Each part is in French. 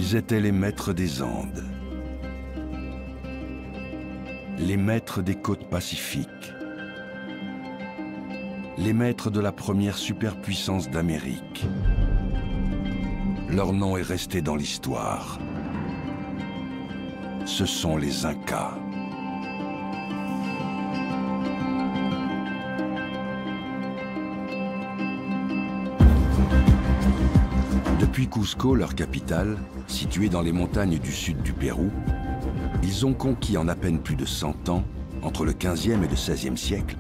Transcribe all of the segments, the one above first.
Ils étaient les maîtres des Andes, les maîtres des côtes pacifiques, les maîtres de la première superpuissance d'Amérique. Leur nom est resté dans l'histoire. Ce sont les Incas. Depuis Cusco, leur capitale, située dans les montagnes du sud du Pérou, ils ont conquis en à peine plus de 100 ans, entre le 15e et le 16e siècle,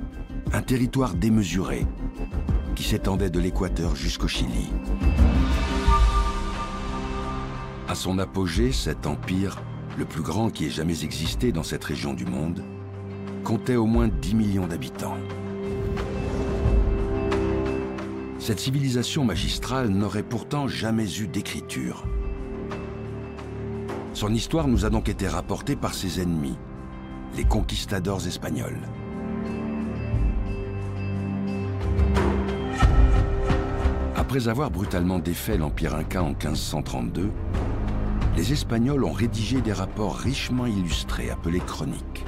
un territoire démesuré qui s'étendait de l'Équateur jusqu'au Chili. À son apogée, cet empire, le plus grand qui ait jamais existé dans cette région du monde, comptait au moins 10 millions d'habitants. Cette civilisation magistrale n'aurait pourtant jamais eu d'écriture. Son histoire nous a donc été rapportée par ses ennemis, les conquistadors espagnols. Après avoir brutalement défait l'Empire Inca en 1532, les Espagnols ont rédigé des rapports richement illustrés appelés chroniques.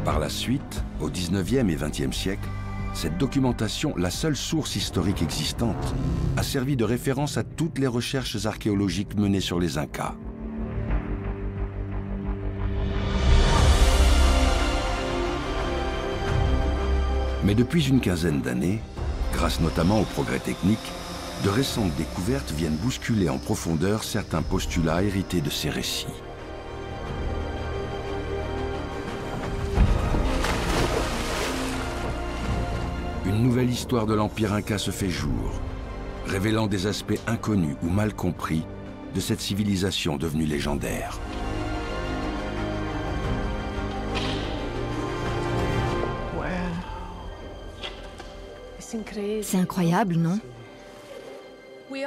Par la suite, au 19e et 20e siècle, cette documentation, la seule source historique existante, a servi de référence à toutes les recherches archéologiques menées sur les Incas. Mais depuis une quinzaine d'années, grâce notamment aux progrès techniques, de récentes découvertes viennent bousculer en profondeur certains postulats hérités de ces récits. Une nouvelle histoire de l'Empire Inca se fait jour, révélant des aspects inconnus ou mal compris de cette civilisation devenue légendaire. C'est incroyable, non?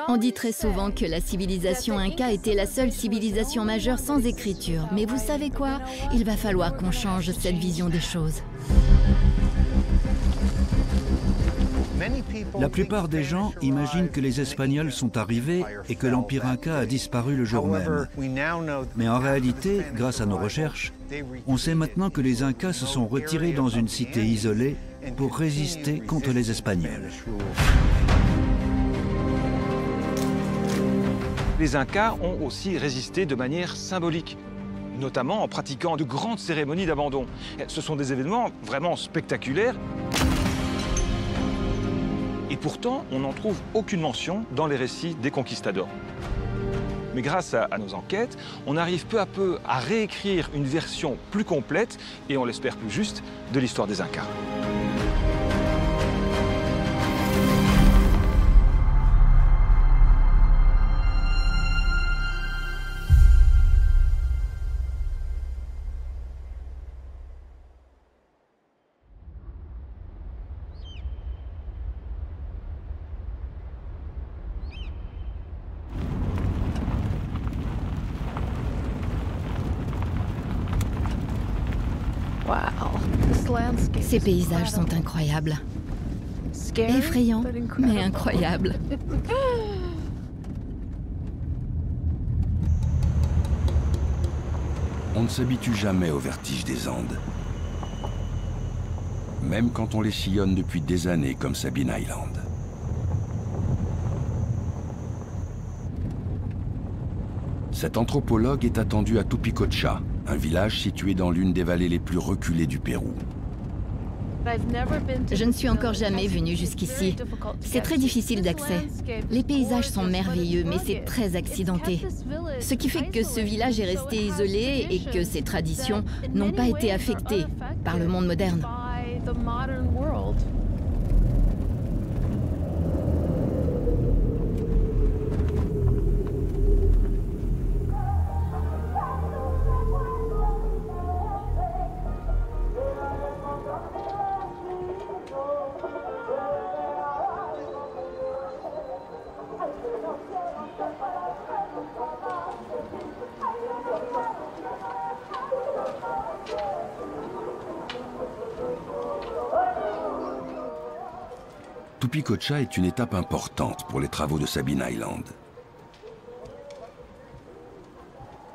On dit très souvent que la civilisation Inca était la seule civilisation majeure sans écriture. Mais vous savez quoi? Il va falloir qu'on change cette vision des choses. La plupart des gens imaginent que les Espagnols sont arrivés et que l'Empire Inca a disparu le jour même. Mais en réalité, grâce à nos recherches, on sait maintenant que les Incas se sont retirés dans une cité isolée pour résister contre les Espagnols. Les Incas ont aussi résisté de manière symbolique, notamment en pratiquant de grandes cérémonies d'abandon. Ce sont des événements vraiment spectaculaires. Et pourtant, on n'en trouve aucune mention dans les récits des conquistadors. Mais grâce à nos enquêtes, on arrive peu à peu à réécrire une version plus complète et on l'espère plus juste de l'histoire des Incas. Ces paysages sont incroyables. Effrayants, mais incroyables. On ne s'habitue jamais au vertige des Andes. Même quand on les sillonne depuis des années comme Sabine Island. Cet anthropologue est attendu à Tupicocha, un village situé dans l'une des vallées les plus reculées du Pérou. Je ne suis encore jamais venue jusqu'ici. C'est très difficile d'accès. Les paysages sont merveilleux, mais c'est très accidenté. Ce qui fait que ce village est resté isolé et que ses traditions n'ont pas été affectées par le monde moderne. Tupicocha est une étape importante pour les travaux de Sabine Island.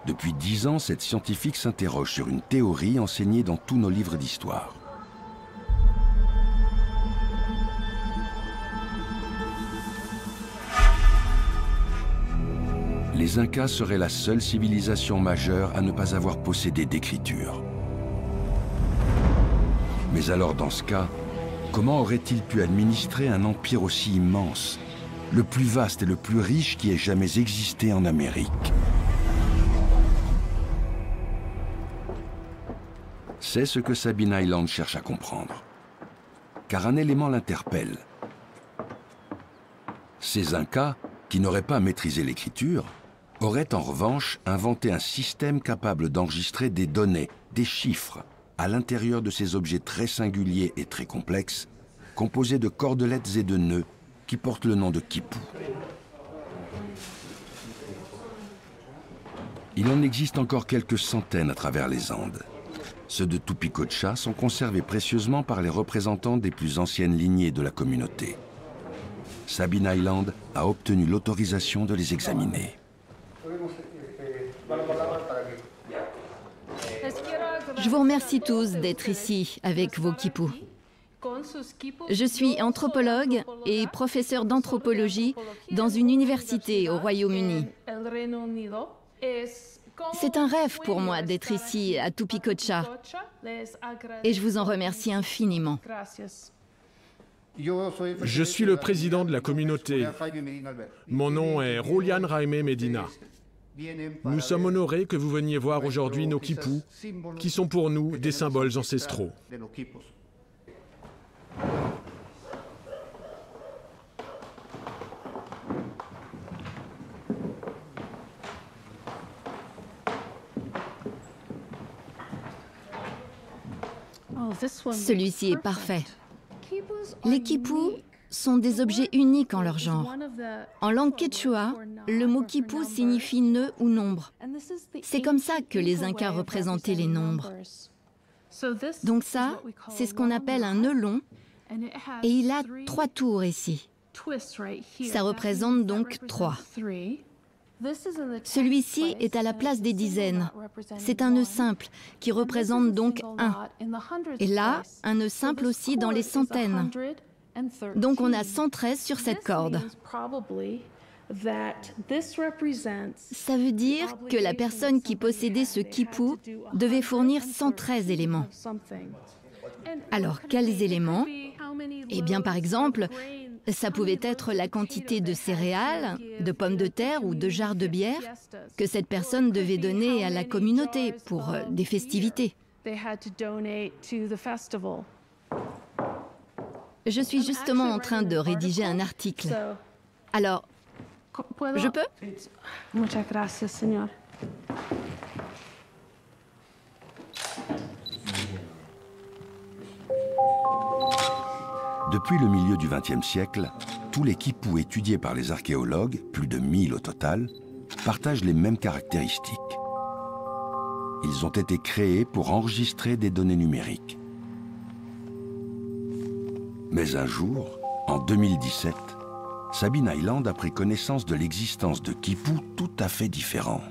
Depuis 10 ans, cette scientifique s'interroge sur une théorie enseignée dans tous nos livres d'histoire. Les Incas seraient la seule civilisation majeure à ne pas avoir possédé d'écriture. Mais alors, dans ce cas, comment aurait-il pu administrer un empire aussi immense, le plus vaste et le plus riche qui ait jamais existé en Amérique? C'est ce que Sabine Island cherche à comprendre. Car un élément l'interpelle. Ces Incas, qui n'auraient pas maîtrisé l'écriture, auraient en revanche inventé un système capable d'enregistrer des données, des chiffres, à l'intérieur de ces objets très singuliers et très complexes, composés de cordelettes et de nœuds, qui portent le nom de quipu. Il en existe encore quelques centaines à travers les Andes. Ceux de Tupicocha sont conservés précieusement par les représentants des plus anciennes lignées de la communauté. Sabine Island a obtenu l'autorisation de les examiner. Je vous remercie tous d'être ici avec vos quipus. Je suis anthropologue et professeur d'anthropologie dans une université au Royaume-Uni. C'est un rêve pour moi d'être ici à Tupicocha et je vous en remercie infiniment. Je suis le président de la communauté. Mon nom est Julián Jaime Medina. Nous sommes honorés que vous veniez voir aujourd'hui nos quipus, qui sont pour nous des symboles ancestraux. Celui-ci est parfait. Les quipus sont des objets uniques en leur genre. En langue quechua, le mot quipu signifie nœud ou nombre. C'est comme ça que les Incas représentaient les nombres. Donc ça, c'est ce qu'on appelle un nœud long, et il a 3 tours ici. Ça représente donc 3. Celui-ci est à la place des dizaines. C'est un nœud simple qui représente donc 1. Et là, un nœud simple aussi dans les centaines. Donc on a 113 sur cette corde. Ça veut dire que la personne qui possédait ce quipu devait fournir 113 éléments. Alors, quels éléments? Eh bien, par exemple, ça pouvait être la quantité de céréales, de pommes de terre ou de jarres de bière que cette personne devait donner à la communauté pour des festivités. Je suis justement en train de rédiger un article. Alors, je peux? Muchas gracias, señor. Depuis le milieu du XXe siècle, tous les quipus étudiés par les archéologues, plus de 1000 au total, partagent les mêmes caractéristiques. Ils ont été créés pour enregistrer des données numériques. Mais un jour, en 2017, Sabine Island a pris connaissance de l'existence de quipus tout à fait différents.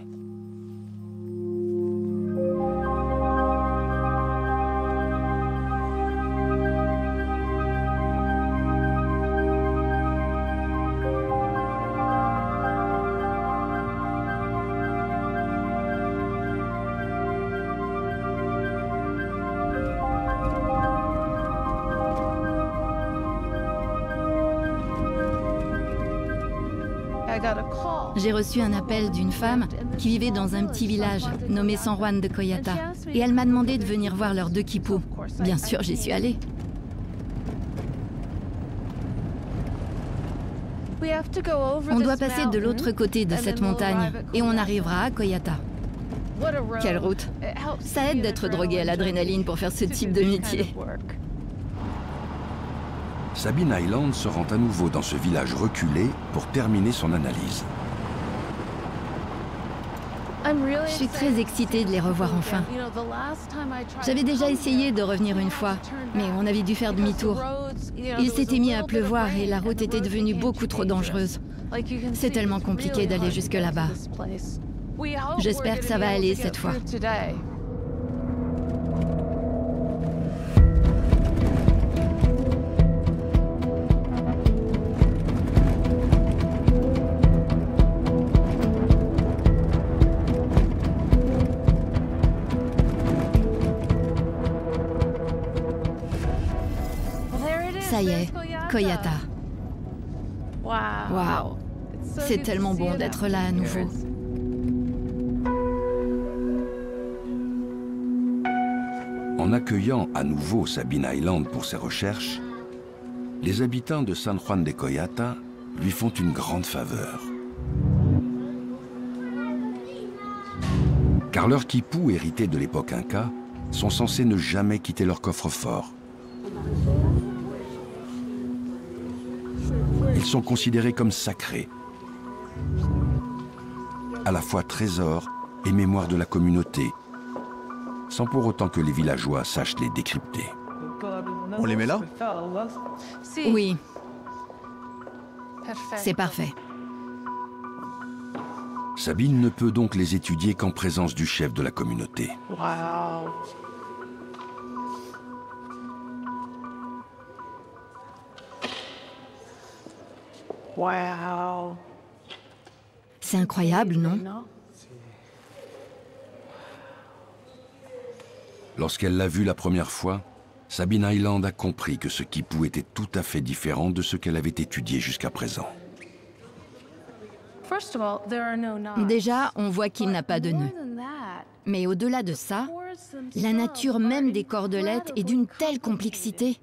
J'ai reçu un appel d'une femme qui vivait dans un petit village nommé San Juan de Coyata. Et elle m'a demandé de venir voir leurs 2 quipus. Bien sûr, j'y suis allée. On doit passer de l'autre côté de cette montagne et on arrivera à Coyata. Quelle route! Ça aide d'être drogué à l'adrénaline pour faire ce type de métier. Sabine Island se rend à nouveau dans ce village reculé pour terminer son analyse. Je suis très excitée de les revoir enfin. J'avais déjà essayé de revenir une fois, mais on avait dû faire demi-tour. Il s'était mis à pleuvoir et la route était devenue beaucoup trop dangereuse. C'est tellement compliqué d'aller jusque là-bas. J'espère que ça va aller cette fois. Ça y est, Koyata. Waouh, c'est tellement bon d'être là à nouveau. En accueillant à nouveau Sabine Island pour ses recherches, les habitants de San Juan de Koyata lui font une grande faveur. Car leurs quipus hérités de l'époque inca sont censés ne jamais quitter leur coffre-fort. Ils sont considérés comme sacrés, à la fois trésor et mémoire de la communauté, sans pour autant que les villageois sachent les décrypter. On les met là? Oui. C'est parfait. Sabine ne peut donc les étudier qu'en présence du chef de la communauté. Wow. Wow. C'est incroyable, non? Lorsqu'elle l'a vu la première fois, Sabine Island a compris que ce quipu était tout à fait différent de ce qu'elle avait étudié jusqu'à présent. Déjà, on voit qu'il n'a pas de nœud. Mais au-delà de ça, la nature même des cordelettes est d'une telle complexité.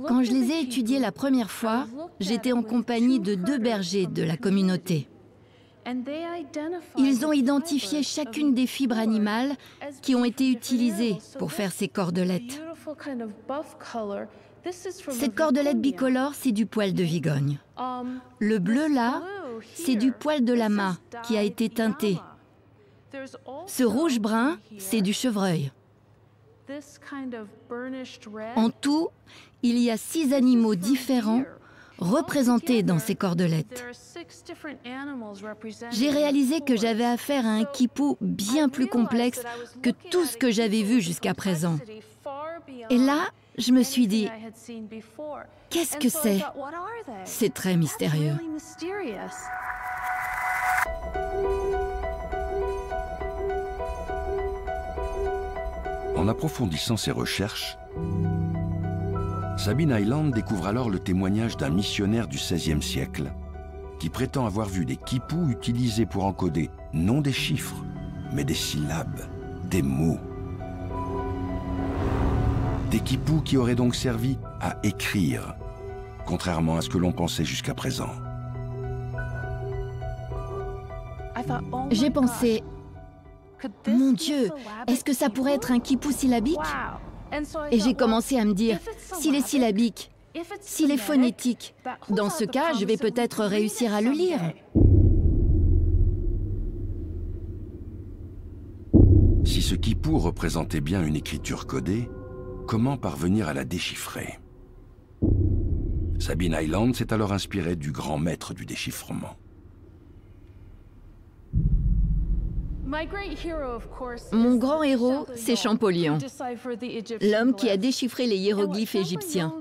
Quand je les ai étudiées la première fois, j'étais en compagnie de 2 bergers de la communauté. Ils ont identifié chacune des fibres animales qui ont été utilisées pour faire ces cordelettes. Cette cordelette bicolore, c'est du poil de vigogne. Le bleu là, c'est du poil de lama qui a été teinté. Ce rouge-brun, c'est du chevreuil. En tout, il y a 6 animaux différents représentés dans ces cordelettes. J'ai réalisé que j'avais affaire à un quipu bien plus complexe que tout ce que j'avais vu jusqu'à présent. Et là, je me suis dit, qu'est-ce que c'est? C'est très mystérieux. En approfondissant ses recherches, Sabine Island découvre alors le témoignage d'un missionnaire du XVIe siècle qui prétend avoir vu des quipus utilisés pour encoder non des chiffres, mais des syllabes, des mots. Des quipus qui auraient donc servi à écrire, contrairement à ce que l'on pensait jusqu'à présent. J'ai pensé, mon Dieu, est-ce que ça pourrait être un quipu syllabique? Et j'ai commencé à me dire, s'il est syllabique, s'il est phonétique, dans ce cas, je vais peut-être réussir à le lire. Si ce quipu représentait bien une écriture codée, comment parvenir à la déchiffrer? Sabine Island s'est alors inspirée du grand maître du déchiffrement. Mon grand héros, c'est Champollion, l'homme qui a déchiffré les hiéroglyphes égyptiens.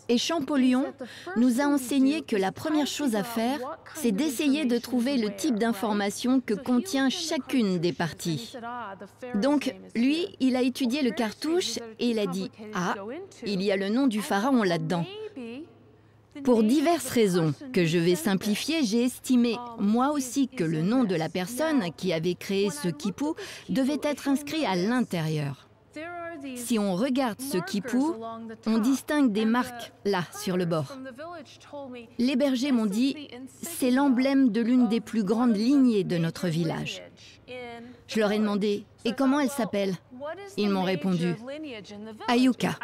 Et Champollion nous a enseigné que la première chose à faire, c'est d'essayer de trouver le type d'information que contient chacune des parties. Donc, lui, il a étudié le cartouche et il a dit « Ah, il y a le nom du pharaon là-dedans ». Pour diverses raisons que je vais simplifier, j'ai estimé moi aussi que le nom de la personne qui avait créé ce quipu devait être inscrit à l'intérieur. Si on regarde ce quipu, on distingue des marques là, sur le bord. Les bergers m'ont dit, c'est l'emblème de l'une des plus grandes lignées de notre village. Je leur ai demandé, et comment elle s'appelle? Ils m'ont répondu, Ayuka.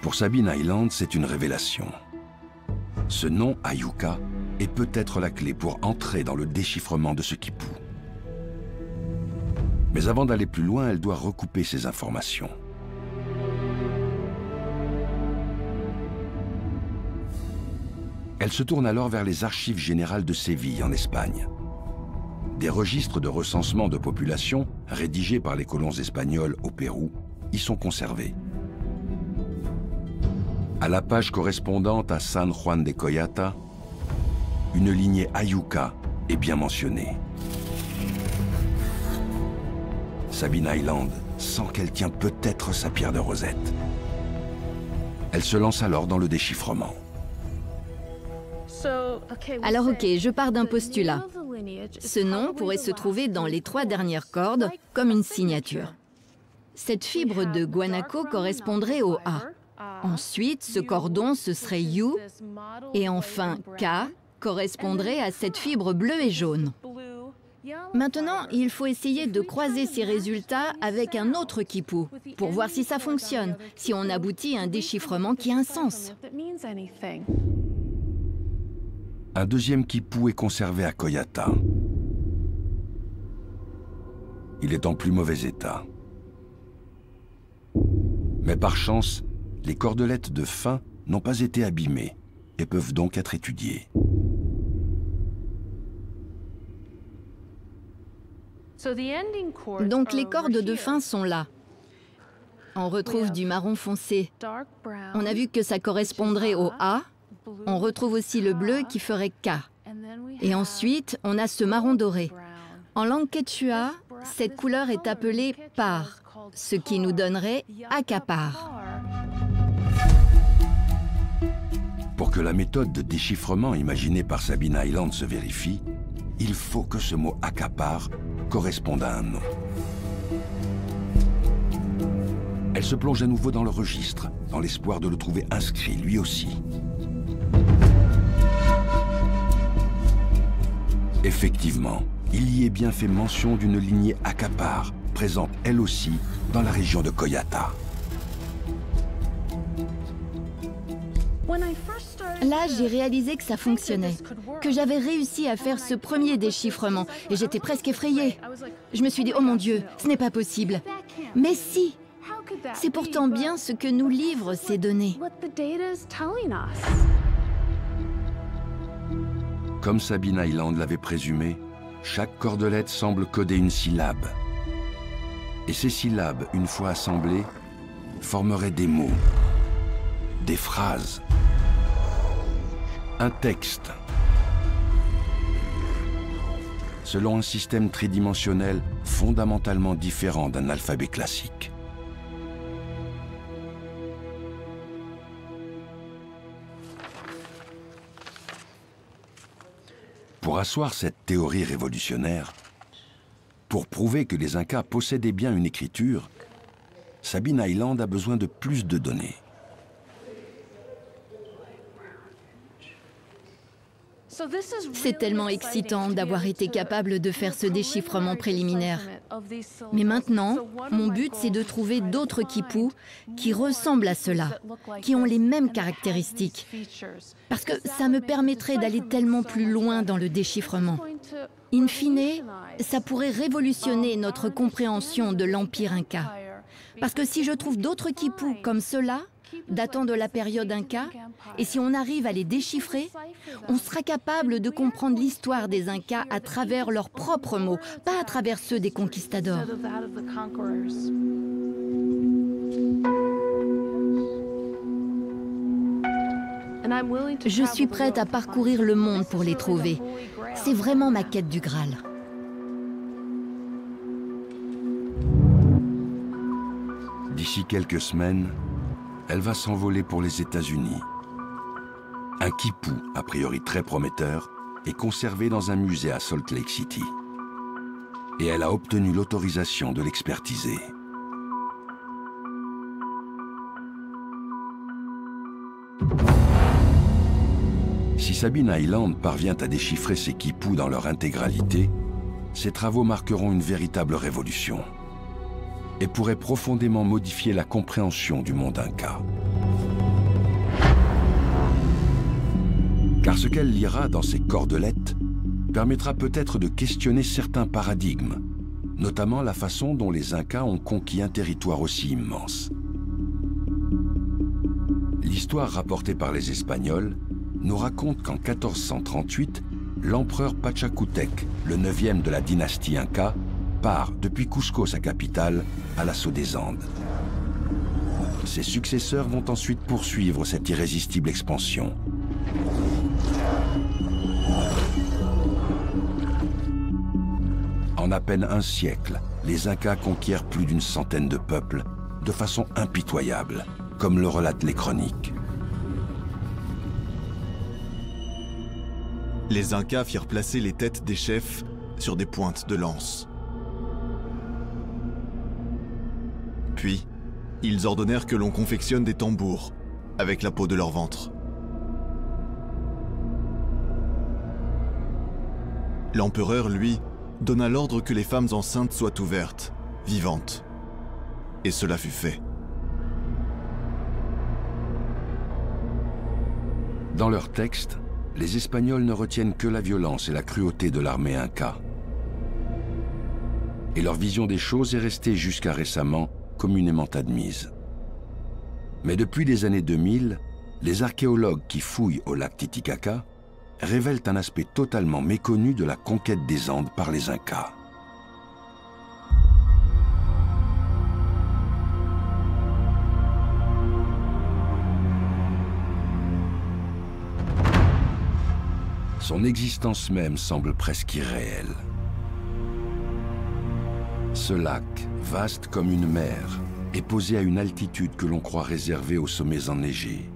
Pour Sabine Island, c'est une révélation. Ce nom, Ayuca, est peut-être la clé pour entrer dans le déchiffrement de ce quipu. Mais avant d'aller plus loin, elle doit recouper ces informations. Elle se tourne alors vers les archives générales de Séville, en Espagne. Des registres de recensement de population, rédigés par les colons espagnols au Pérou, y sont conservés. À la page correspondante à San Juan de Coyata, une lignée Ayuca est bien mentionnée. Sabine Island sent qu'elle tient peut-être sa pierre de Rosette. Elle se lance alors dans le déchiffrement. Alors ok, je pars d'un postulat. Ce nom pourrait se trouver dans les 3 dernières cordes comme une signature. Cette fibre de guanaco correspondrait au A. Ensuite, ce cordon, ce serait U. Et enfin, K correspondrait à cette fibre bleue et jaune. Maintenant, il faut essayer de croiser ces résultats avec un autre quipu pour voir si ça fonctionne, si on aboutit à un déchiffrement qui a un sens. Un deuxième quipu est conservé à Coyata. Il est en plus mauvais état. Mais par chance, les cordelettes de fin n'ont pas été abîmées et peuvent donc être étudiées. Donc les cordes de fin sont là. On retrouve du marron foncé. On a vu que ça correspondrait au A. On retrouve aussi le bleu qui ferait K. Et ensuite, on a ce marron doré. En langue quechua, cette couleur est appelée par, ce qui nous donnerait acapar. Pour que la méthode de déchiffrement imaginée par Sabine Island se vérifie, il faut que ce mot acapar corresponde à un nom. Elle se plonge à nouveau dans le registre, dans l'espoir de le trouver inscrit lui aussi. Effectivement, il y est bien fait mention d'une lignée acapar, présente elle aussi dans la région de Coyata. Là, j'ai réalisé que ça fonctionnait, que j'avais réussi à faire ce premier déchiffrement et j'étais presque effrayée. Je me suis dit, oh mon Dieu, ce n'est pas possible. Mais si, c'est pourtant bien ce que nous livrent ces données. Comme Sabine Island l'avait présumé, chaque cordelette semble coder une syllabe. Et ces syllabes, une fois assemblées, formeraient des mots, des phrases, un texte. Selon un système tridimensionnel fondamentalement différent d'un alphabet classique. Pour asseoir cette théorie révolutionnaire, pour prouver que les Incas possédaient bien une écriture, Sabine Island a besoin de plus de données. C'est tellement excitant d'avoir été capable de faire ce déchiffrement préliminaire. Mais maintenant, mon but, c'est de trouver d'autres quipus qui ressemblent à cela, qui ont les mêmes caractéristiques. Parce que ça me permettrait d'aller tellement plus loin dans le déchiffrement. In fine, ça pourrait révolutionner notre compréhension de l'Empire Inca. Parce que si je trouve d'autres quipus comme ceux-là, datant de la période Inca, et si on arrive à les déchiffrer, on sera capable de comprendre l'histoire des Incas à travers leurs propres mots, pas à travers ceux des conquistadors. Je suis prête à parcourir le monde pour les trouver. C'est vraiment ma quête du Graal. D'ici quelques semaines, elle va s'envoler pour les États-Unis. Un quipu, a priori très prometteur, est conservé dans un musée à Salt Lake City. Et elle a obtenu l'autorisation de l'expertiser. Si Sabine Island parvient à déchiffrer ces quipus dans leur intégralité, ses travaux marqueront une véritable révolution et pourraient profondément modifier la compréhension du monde Inca. Car ce qu'elle lira dans ces cordelettes permettra peut-être de questionner certains paradigmes, notamment la façon dont les Incas ont conquis un territoire aussi immense. L'histoire rapportée par les Espagnols nous raconte qu'en 1438, l'empereur Pachacútec, le 9e de la dynastie Inca, part depuis Cusco, sa capitale, à l'assaut des Andes. Ses successeurs vont ensuite poursuivre cette irrésistible expansion. En à peine un siècle, les Incas conquièrent plus d'une centaine de peuples, de façon impitoyable, comme le relatent les chroniques. Les Incas firent placer les têtes des chefs sur des pointes de lance. Puis, ils ordonnèrent que l'on confectionne des tambours avec la peau de leur ventre. L'empereur, lui, donna l'ordre que les femmes enceintes soient ouvertes, vivantes. Et cela fut fait. Dans leurs textes, les Espagnols ne retiennent que la violence et la cruauté de l'armée Inca. Et leur vision des choses est restée jusqu'à récemment communément admise. Mais depuis les années 2000, les archéologues qui fouillent au lac Titicaca révèlent un aspect totalement méconnu de la conquête des Andes par les Incas. Son existence même semble presque irréelle. Ce lac, vaste comme une mer, est posé à une altitude que l'on croit réservée aux sommets enneigés.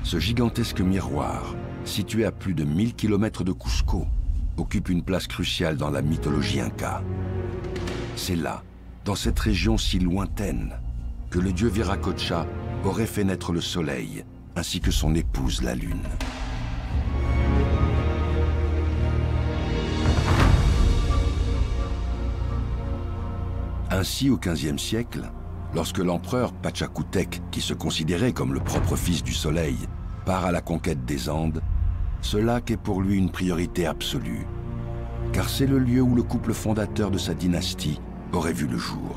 Ce gigantesque miroir, situé à plus de 1000 km de Cusco, occupe une place cruciale dans la mythologie inca. C'est là, dans cette région si lointaine, que le dieu Viracocha aurait fait naître le soleil, ainsi que son épouse la lune. Ainsi, au XVe siècle, lorsque l'empereur Pachacútec, qui se considérait comme le propre fils du soleil, part à la conquête des Andes, ce lac est pour lui une priorité absolue, car c'est le lieu où le couple fondateur de sa dynastie aurait vu le jour.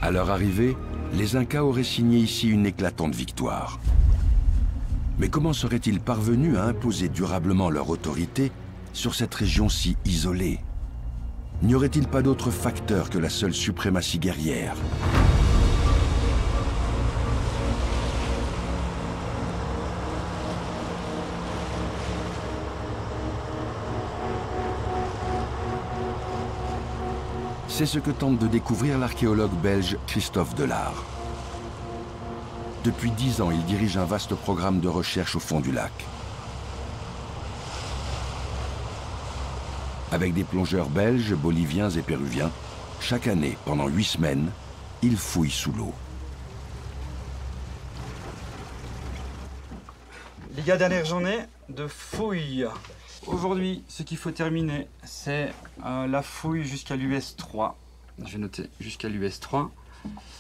À leur arrivée, les Incas auraient signé ici une éclatante victoire. Mais comment seraient-ils parvenus à imposer durablement leur autorité sur cette région si isolée? N'y aurait-il pas d'autre facteur que la seule suprématie guerrière? C'est ce que tente de découvrir l'archéologue belge Christophe Delard. Depuis 10 ans, il dirige un vaste programme de recherche au fond du lac. Avec des plongeurs belges, boliviens et péruviens, chaque année, pendant 8 semaines, il fouille sous l'eau. Les gars, dernière journée de fouille. Aujourd'hui, ce qu'il faut terminer, c'est la fouille jusqu'à l'US 3. Je vais noter jusqu'à l'US 3.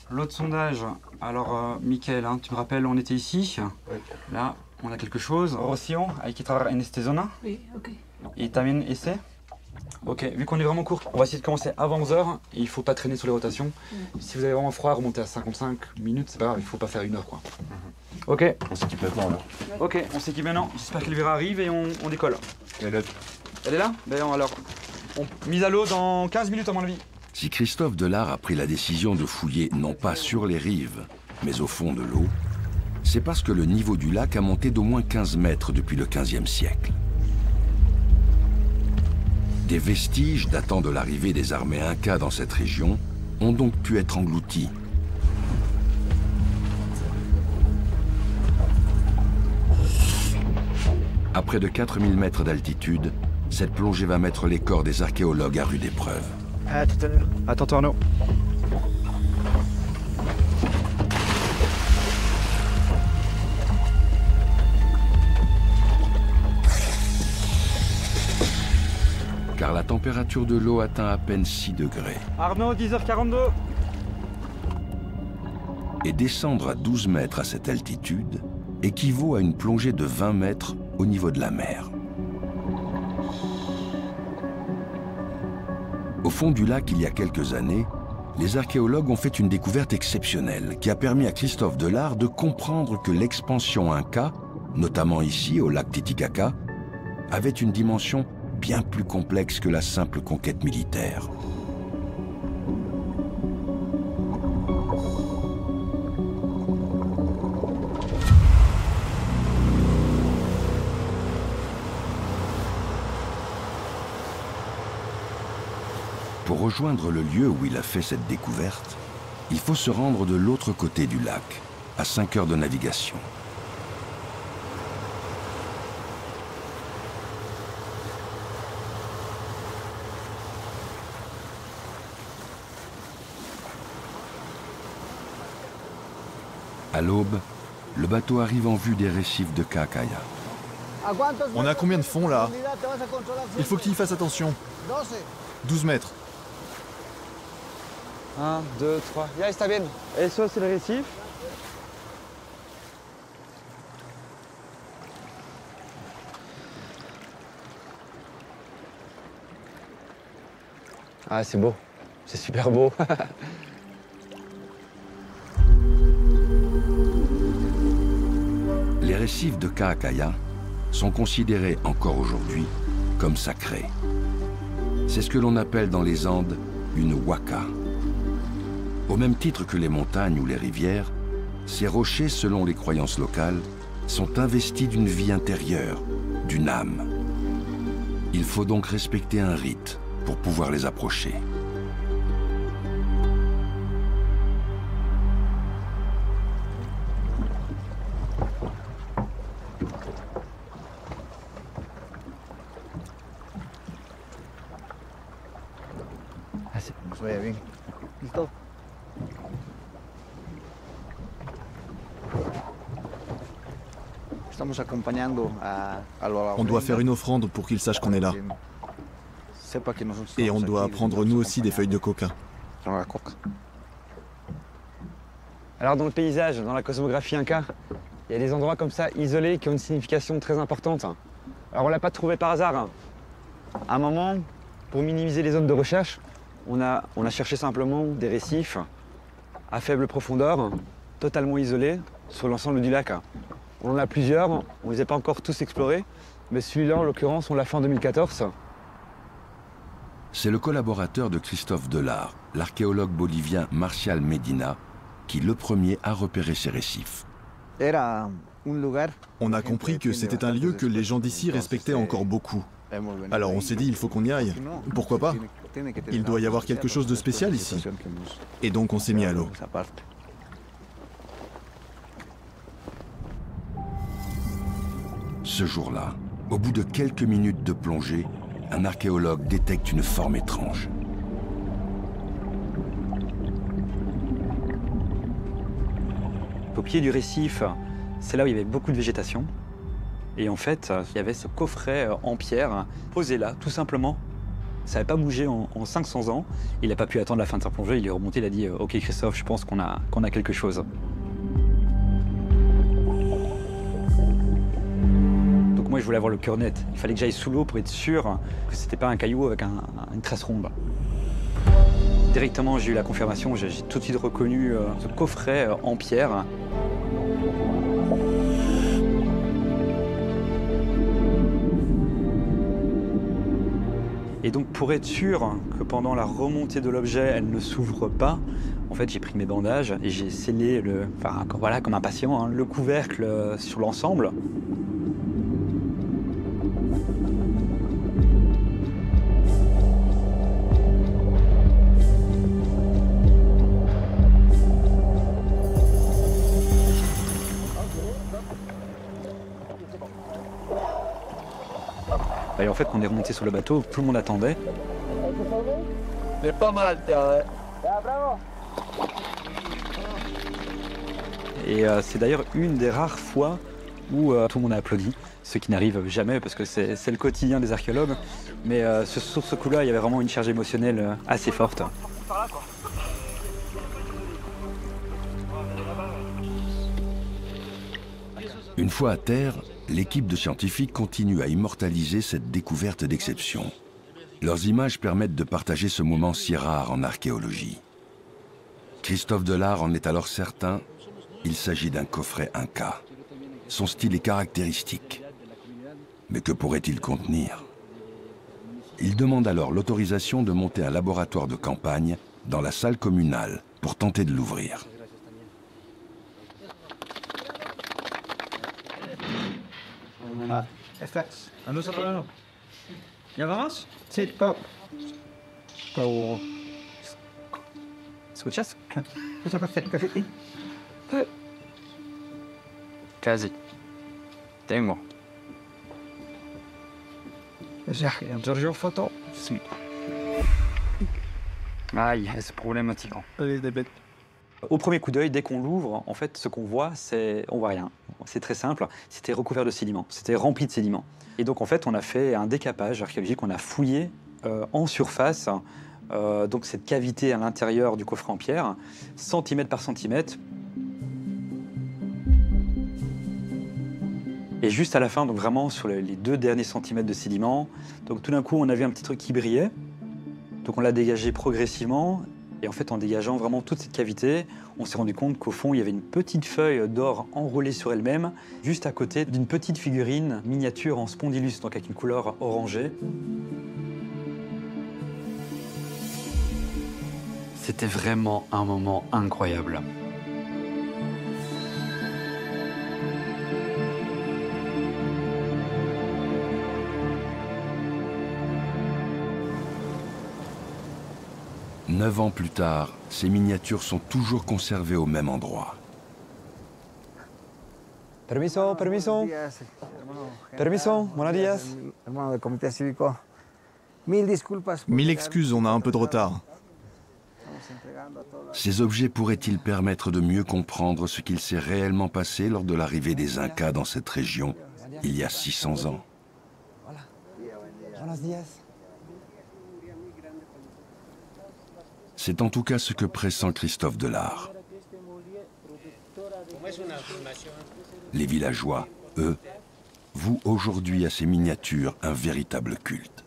L'autre sondage, alors Michael, hein, tu me rappelles, on était ici. Oui. Là, on a quelque chose. Rocío, hay que trabajar en esta zona. Oui, ok. Et también ese. Ok, vu qu'on est vraiment court, on va essayer de commencer avant 11h et il ne faut pas traîner sur les rotations. Si vous avez vraiment froid, remontez à 55 minutes, c'est pas grave, il ne faut pas faire 1 heure quoi. Ok. On s'équipe maintenant là. Ok, on s'équipe maintenant. J'espère qu'Elvira arrive et on décolle. Elle est là? D'ailleurs, alors, mise à l'eau dans 15 minutes à mon avis. Si Christophe Delard a pris la décision de fouiller non pas sur les rives, mais au fond de l'eau, c'est parce que le niveau du lac a monté d'au moins 15 mètres depuis le XVe siècle. Des vestiges datant de l'arrivée des armées Incas dans cette région ont donc pu être engloutis. À près de 4000 mètres d'altitude, cette plongée va mettre les corps des archéologues à rude épreuve. Attends, Arnaud. Car la température de l'eau atteint à peine 6 degrés. Arnaud, 10h42. Et descendre à 12 mètres à cette altitude équivaut à une plongée de 20 mètres au niveau de la mer. Au fond du lac, il y a quelques années, les archéologues ont fait une découverte exceptionnelle qui a permis à Christophe Delard de comprendre que l'expansion inca, notamment ici au lac Titicaca, avait une dimension bien plus complexe que la simple conquête militaire. Pour rejoindre le lieu où il a fait cette découverte, il faut se rendre de l'autre côté du lac, à 5 heures de navigation. À l'aube, le bateau arrive en vue des récifs de Caacaya. On a combien de fond là? Il faut qu'il fasse attention. 12 mètres. 1, 2, 3. Ya está bien. Et ça, c'est le récif. Ah, c'est beau. C'est super beau. Les récifs de Caacaya sont considérés encore aujourd'hui comme sacrés. C'est ce que l'on appelle dans les Andes une huaca. Au même titre que les montagnes ou les rivières, ces rochers, selon les croyances locales, sont investis d'une vie intérieure, d'une âme. Il faut donc respecter un rite pour pouvoir les approcher. On doit faire une offrande pour qu'il sache qu'on est là. Et on doit prendre nous aussi des feuilles de coca. Alors dans le paysage, dans la cosmographie inca, il y a des endroits comme ça, isolés, qui ont une signification très importante. Alors on l'a pas trouvé par hasard. À un moment, pour minimiser les zones de recherche, on a cherché simplement des récifs à faible profondeur, totalement isolés, sur l'ensemble du lac. On en a plusieurs, on ne les a pas encore tous explorés, mais celui-là, en l'occurrence, on l'a fait en 2014. C'est le collaborateur de Christophe Delard, l'archéologue bolivien Marcial Medina, qui le premier a repéré ces récifs. On a compris que c'était un lieu que les gens d'ici respectaient encore beaucoup. Alors on s'est dit, il faut qu'on y aille. Pourquoi pas? Il doit y avoir quelque chose de spécial ici. Et donc on s'est mis à l'eau. Ce jour-là, au bout de quelques minutes de plongée, un archéologue détecte une forme étrange. Au pied du récif, c'est là où il y avait beaucoup de végétation. Et en fait, il y avait ce coffret en pierre posé là, tout simplement. Ça n'avait pas bougé en 500 ans. Il n'a pas pu attendre la fin de sa plongée. Il est remonté, il a dit « Ok Christophe, je pense qu'on a quelque chose ». Donc moi, je voulais avoir le cœur net. Il fallait que j'aille sous l'eau pour être sûr que c'était pas un caillou avec une trace ronde. Directement, j'ai eu la confirmation. J'ai tout de suite reconnu ce coffret en pierre. Et donc pour être sûr que pendant la remontée de l'objet, elle ne s'ouvre pas, en fait j'ai pris mes bandages et j'ai scellé, voilà, comme un patient, hein, le couvercle sur l'ensemble. Et en fait, quand on est remonté sur le bateau, tout le monde attendait. C'est pas mal, tiens. Et c'est d'ailleurs une des rares fois où tout le monde a applaudi, ce qui n'arrive jamais parce que c'est le quotidien des archéologues. Mais sur ce coup-là, il y avait vraiment une charge émotionnelle assez forte. Une fois à terre, l'équipe de scientifiques continue à immortaliser cette découverte d'exception. Leurs images permettent de partager ce moment si rare en archéologie. Christophe Delard en est alors certain, il s'agit d'un coffret Inca. Son style est caractéristique. Mais que pourrait-il contenir? Il demande alors l'autorisation de monter un laboratoire de campagne dans la salle communale pour tenter de l'ouvrir. Quasi. Tengo. Giorgio photo. Aïe, c'est problématique. Au premier coup d'œil, dès qu'on l'ouvre, en fait, ce qu'on voit, on voit rien. C'est très simple. C'était recouvert de sédiments. C'était rempli de sédiments. Et donc, en fait, on a fait un décapage archéologique. On a fouillé en surface, donc cette cavité à l'intérieur du coffret en pierre, centimètre par centimètre. Et juste à la fin, donc vraiment sur les 2 derniers centimètres de sédiments, donc tout d'un coup, on avait un petit truc qui brillait. Donc on l'a dégagé progressivement. Et en fait, en dégageant vraiment toute cette cavité, on s'est rendu compte qu'au fond, il y avait une petite feuille d'or enroulée sur elle-même, juste à côté d'une petite figurine miniature en spondylus, donc avec une couleur orangée. C'était vraiment un moment incroyable. Neuf ans plus tard, ces miniatures sont toujours conservées au même endroit. Permiso, permiso. Permiso, buenos días. Hermano del Comité Cívico. Mille disculpas. Mille excuses, on a un peu de retard. Ces objets pourraient-ils permettre de mieux comprendre ce qu'il s'est réellement passé lors de l'arrivée des Incas dans cette région, il y a 600 ans? Buenos días. C'est en tout cas ce que pressent Christophe Delard. Les villageois, eux, vouent aujourd'hui à ces miniatures un véritable culte.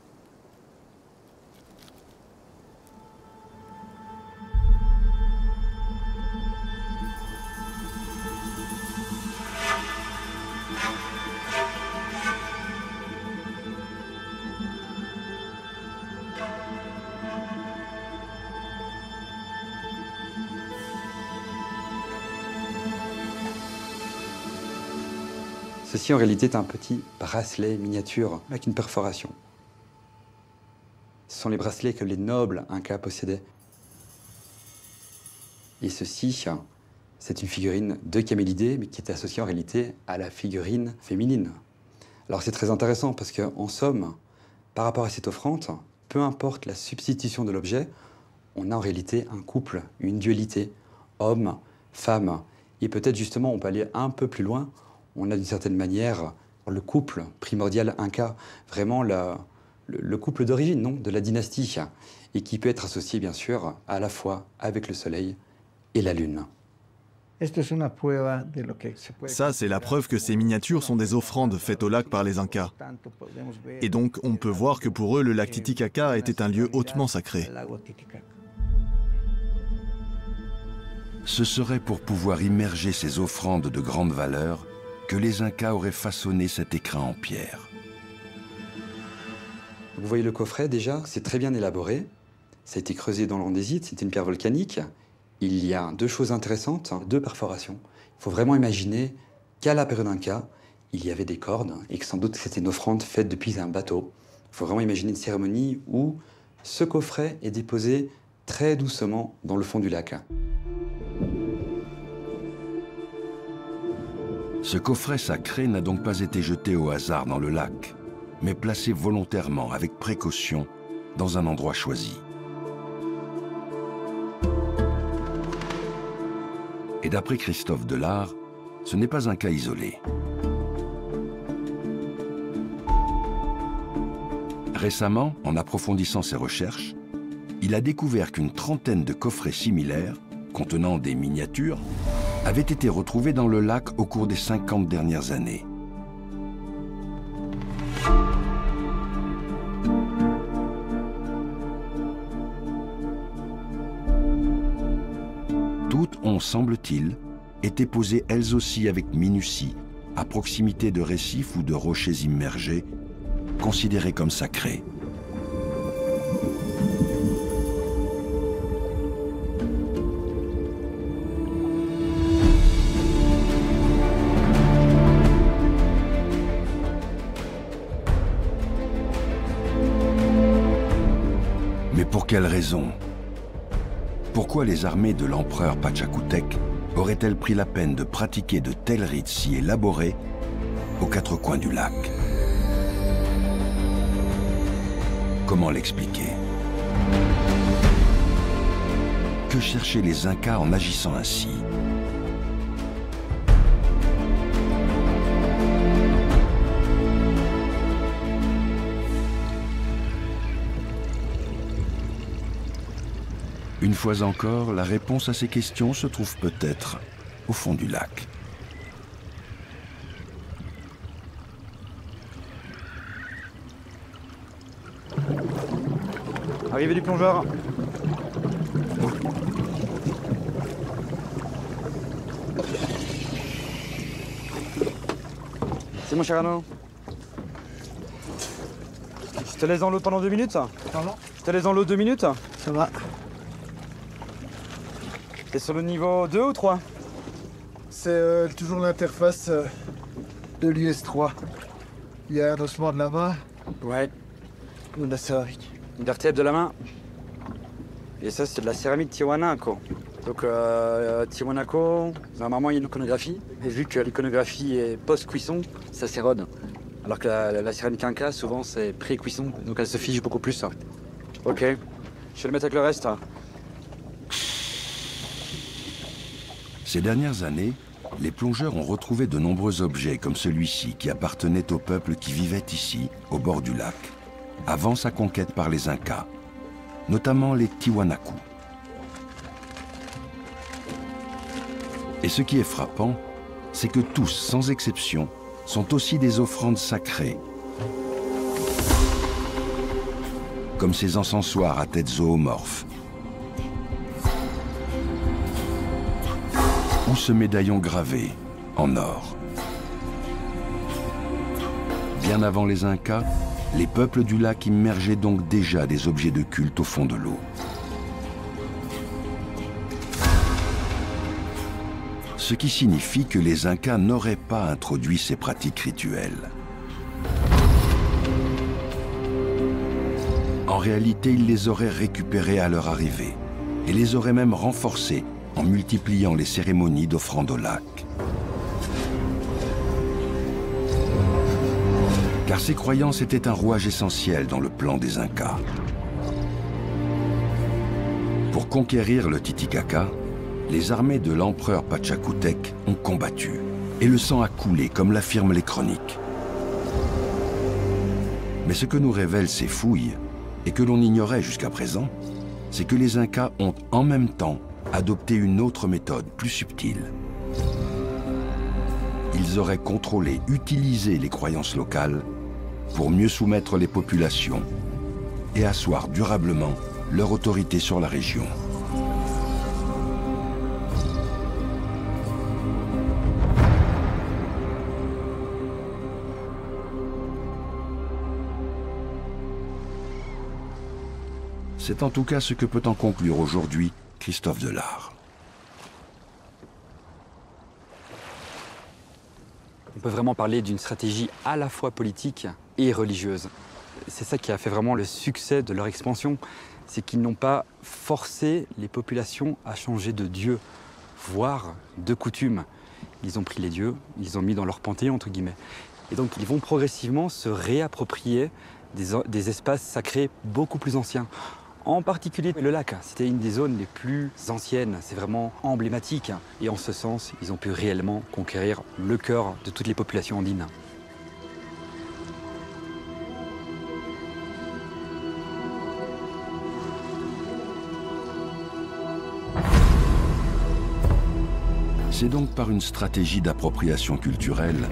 Ceci, en réalité, est un petit bracelet miniature avec une perforation. Ce sont les bracelets que les nobles Incas possédaient. Et ceci, c'est une figurine de Camélidée, mais qui est associée en réalité à la figurine féminine. Alors c'est très intéressant parce qu'en somme, par rapport à cette offrande, peu importe la substitution de l'objet, on a en réalité un couple, une dualité, homme, femme. Et peut-être justement, on peut aller un peu plus loin. On a d'une certaine manière le couple primordial Inca, vraiment le couple d'origine, non, de la dynastie, et qui peut être associé bien sûr à la fois avec le soleil et la lune. Ça, c'est la preuve que ces miniatures sont des offrandes faites au lac par les Incas. Et donc, on peut voir que pour eux, le lac Titicaca était un lieu hautement sacré. Ce serait pour pouvoir immerger ces offrandes de grande valeur que les Incas auraient façonné cet écrin en pierre. Vous voyez le coffret déjà, c'est très bien élaboré. Ça a été creusé dans l'andésite, c'était une pierre volcanique. Il y a 2 choses intéressantes, 2 perforations. Il faut vraiment imaginer qu'à la période Inca, il y avait des cordes et que sans doute c'était une offrande faite depuis un bateau. Il faut vraiment imaginer une cérémonie où ce coffret est déposé très doucement dans le fond du lac. Ce coffret sacré n'a donc pas été jeté au hasard dans le lac, mais placé volontairement, avec précaution, dans un endroit choisi. Et d'après Christophe Delard, ce n'est pas un cas isolé. Récemment, en approfondissant ses recherches, il a découvert qu'une trentaine de coffrets similaires, contenant des miniatures, avaient été retrouvés dans le lac au cours des 50 dernières années. Toutes ont, semble-t-il, été posées elles aussi avec minutie, à proximité de récifs ou de rochers immergés, considérés comme sacrés. Mais pour quelle raison? Pourquoi les armées de l'empereur Pachacútec auraient-elles pris la peine de pratiquer de tels rites si élaborés aux quatre coins du lac? Comment l'expliquer? Que cherchaient les Incas en agissant ainsi? Une fois encore, la réponse à ces questions se trouve peut-être au fond du lac. Arrivée du plongeur. C'est mon cher Arnaud. Je te laisse dans l'eau pendant 2 minutes. Pardon? Je te laisse dans l'eau 2 minutes. Ça va. T'es sur le niveau 2 ou 3? C'est toujours l'interface de l'US 3. Il y a un ossement de la main. Ouais. Une acérique. Une vertèbre de la main. Et ça, c'est de la céramique Tiwanaku. Donc, Tiwanaku, normalement, il y a une iconographie. Et vu que l'iconographie est post-cuisson, ça s'érode. Alors que la céramique Inca, souvent, c'est pré-cuisson. Donc, elle se fige beaucoup plus. Ok. Je vais le mettre avec le reste. Ces dernières années, les plongeurs ont retrouvé de nombreux objets comme celui-ci qui appartenait au peuple qui vivait ici, au bord du lac, avant sa conquête par les Incas, notamment les Tiwanaku. Et ce qui est frappant, c'est que tous, sans exception, sont aussi des offrandes sacrées, comme ces encensoirs à tête zoomorphe, ou ce médaillon gravé en or. Bien avant les Incas, les peuples du lac immergeaient donc déjà des objets de culte au fond de l'eau. Ce qui signifie que les Incas n'auraient pas introduit ces pratiques rituelles. En réalité, ils les auraient récupérées à leur arrivée et les auraient même renforcées en multipliant les cérémonies d'offrande au lac. Car ces croyances étaient un rouage essentiel dans le plan des Incas. Pour conquérir le Titicaca, les armées de l'empereur Pachacútec ont combattu, et le sang a coulé, comme l'affirment les chroniques. Mais ce que nous révèlent ces fouilles, et que l'on ignorait jusqu'à présent, c'est que les Incas ont en même temps adopté une autre méthode plus subtile. Ils auraient contrôlé, utilisé les croyances locales pour mieux soumettre les populations et asseoir durablement leur autorité sur la région. C'est en tout cas ce que peut en conclure aujourd'hui Christophe Delard. On peut vraiment parler d'une stratégie à la fois politique et religieuse. C'est ça qui a fait vraiment le succès de leur expansion, c'est qu'ils n'ont pas forcé les populations à changer de dieu, voire de coutume. Ils ont pris les dieux, ils les ont mis dans leur panthéon, entre guillemets. Et donc ils vont progressivement se réapproprier des espaces sacrés beaucoup plus anciens. En particulier le lac, c'était une des zones les plus anciennes, c'est vraiment emblématique. Et en ce sens, ils ont pu réellement conquérir le cœur de toutes les populations andines. C'est donc par une stratégie d'appropriation culturelle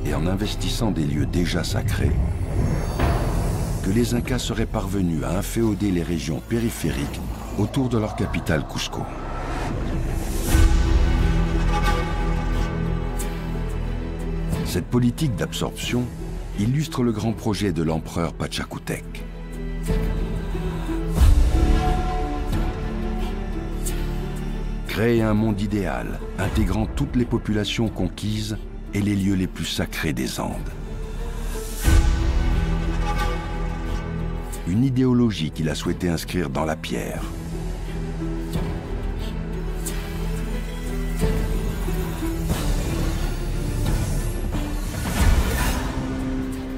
et en investissant des lieux déjà sacrés que les Incas seraient parvenus à inféoder les régions périphériques autour de leur capitale Cusco. Cette politique d'absorption illustre le grand projet de l'empereur Pachacútec. Créer un monde idéal, intégrant toutes les populations conquises et les lieux les plus sacrés des Andes. Une idéologie qu'il a souhaité inscrire dans la pierre.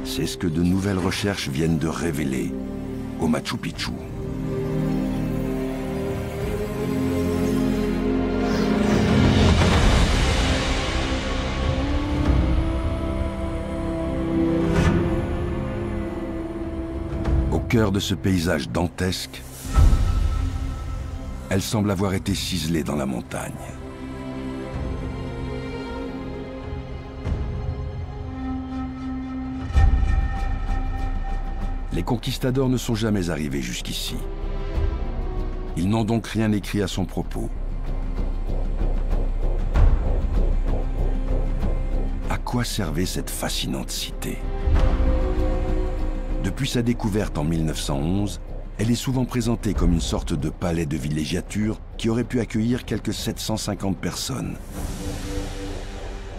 C'est ce que de nouvelles recherches viennent de révéler au Machu Picchu. Au cœur de ce paysage dantesque, elle semble avoir été ciselée dans la montagne. Les conquistadors ne sont jamais arrivés jusqu'ici. Ils n'ont donc rien écrit à son propos. À quoi servait cette fascinante cité ? Depuis sa découverte en 1911, elle est souvent présentée comme une sorte de palais de villégiature qui aurait pu accueillir quelques 750 personnes.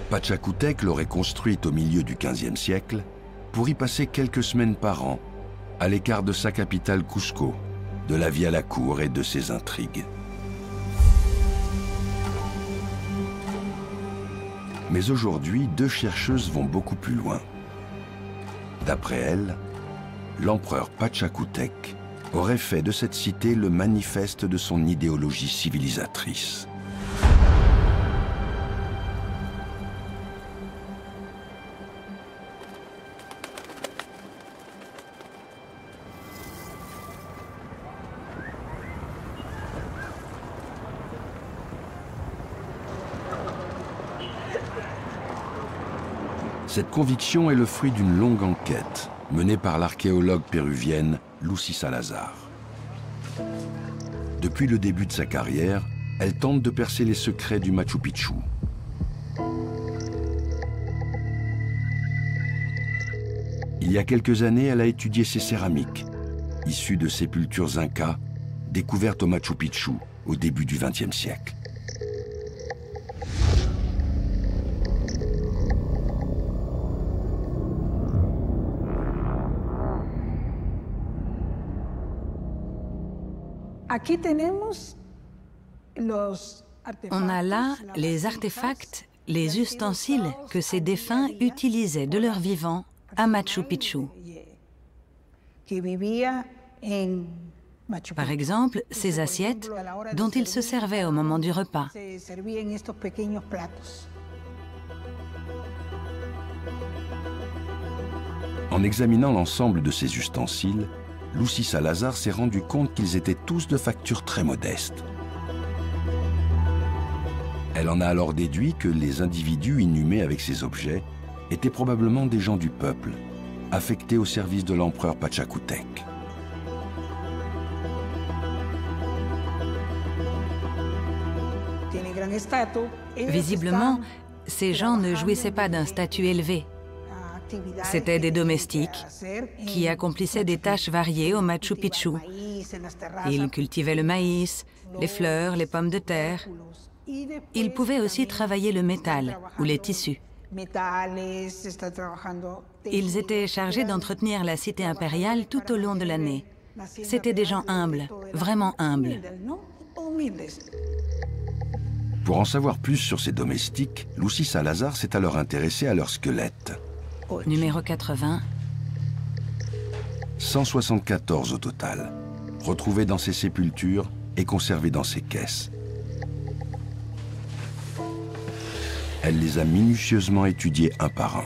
Pachacútec l'aurait construite au milieu du XVe siècle pour y passer quelques semaines par an, à l'écart de sa capitale Cusco, de la vie à la cour et de ses intrigues. Mais aujourd'hui, deux chercheuses vont beaucoup plus loin. D'après elles, l'empereur Pachacútec aurait fait de cette cité le manifeste de son idéologie civilisatrice. Cette conviction est le fruit d'une longue enquête menée par l'archéologue péruvienne Lucy Salazar. Depuis le début de sa carrière, elle tente de percer les secrets du Machu Picchu. Il y a quelques années, elle a étudié ces céramiques, issues de sépultures incas, découvertes au Machu Picchu au début du XXe siècle. On a là les artefacts, les ustensiles que ces défunts utilisaient de leur vivant à Machu Picchu. Par exemple, ces assiettes dont ils se servaient au moment du repas. En examinant l'ensemble de ces ustensiles, Lucy Salazar s'est rendu compte qu'ils étaient tous de facture très modeste. Elle en a alors déduit que les individus inhumés avec ces objets étaient probablement des gens du peuple, affectés au service de l'empereur Pachacútec. Visiblement, ces gens ne jouissaient pas d'un statut élevé. C'étaient des domestiques qui accomplissaient des tâches variées au Machu Picchu. Ils cultivaient le maïs, les fleurs, les pommes de terre. Ils pouvaient aussi travailler le métal ou les tissus. Ils étaient chargés d'entretenir la cité impériale tout au long de l'année. C'étaient des gens humbles, vraiment humbles. Pour en savoir plus sur ces domestiques, Lucy Salazar s'est alors intéressée à leurs squelettes. Numéro 80. 174 au total, retrouvés dans ces sépultures et conservés dans ces caisses. Elle les a minutieusement étudiés un par un.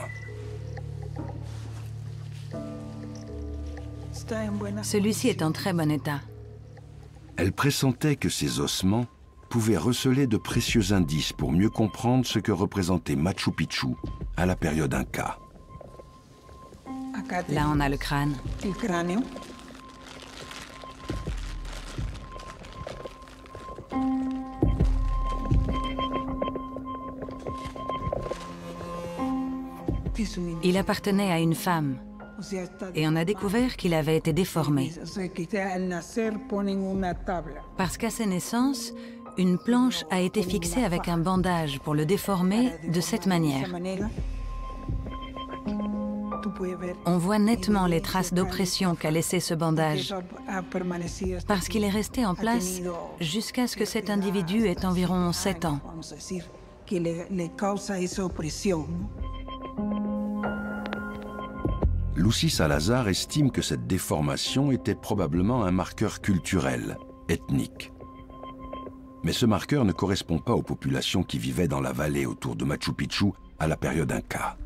Celui-ci est en très bon état. Elle pressentait que ces ossements pouvaient receler de précieux indices pour mieux comprendre ce que représentait Machu Picchu à la période Inca. Là, on a le crâne. Il appartenait à une femme. Et on a découvert qu'il avait été déformé. Parce qu'à sa naissance, une planche a été fixée avec un bandage pour le déformer de cette manière. On voit nettement les traces d'oppression qu'a laissé ce bandage, parce qu'il est resté en place jusqu'à ce que cet individu ait environ 7 ans. Lucy Salazar estime que cette déformation était probablement un marqueur culturel, ethnique. Mais ce marqueur ne correspond pas aux populations qui vivaient dans la vallée autour de Machu Picchu à la période Inca.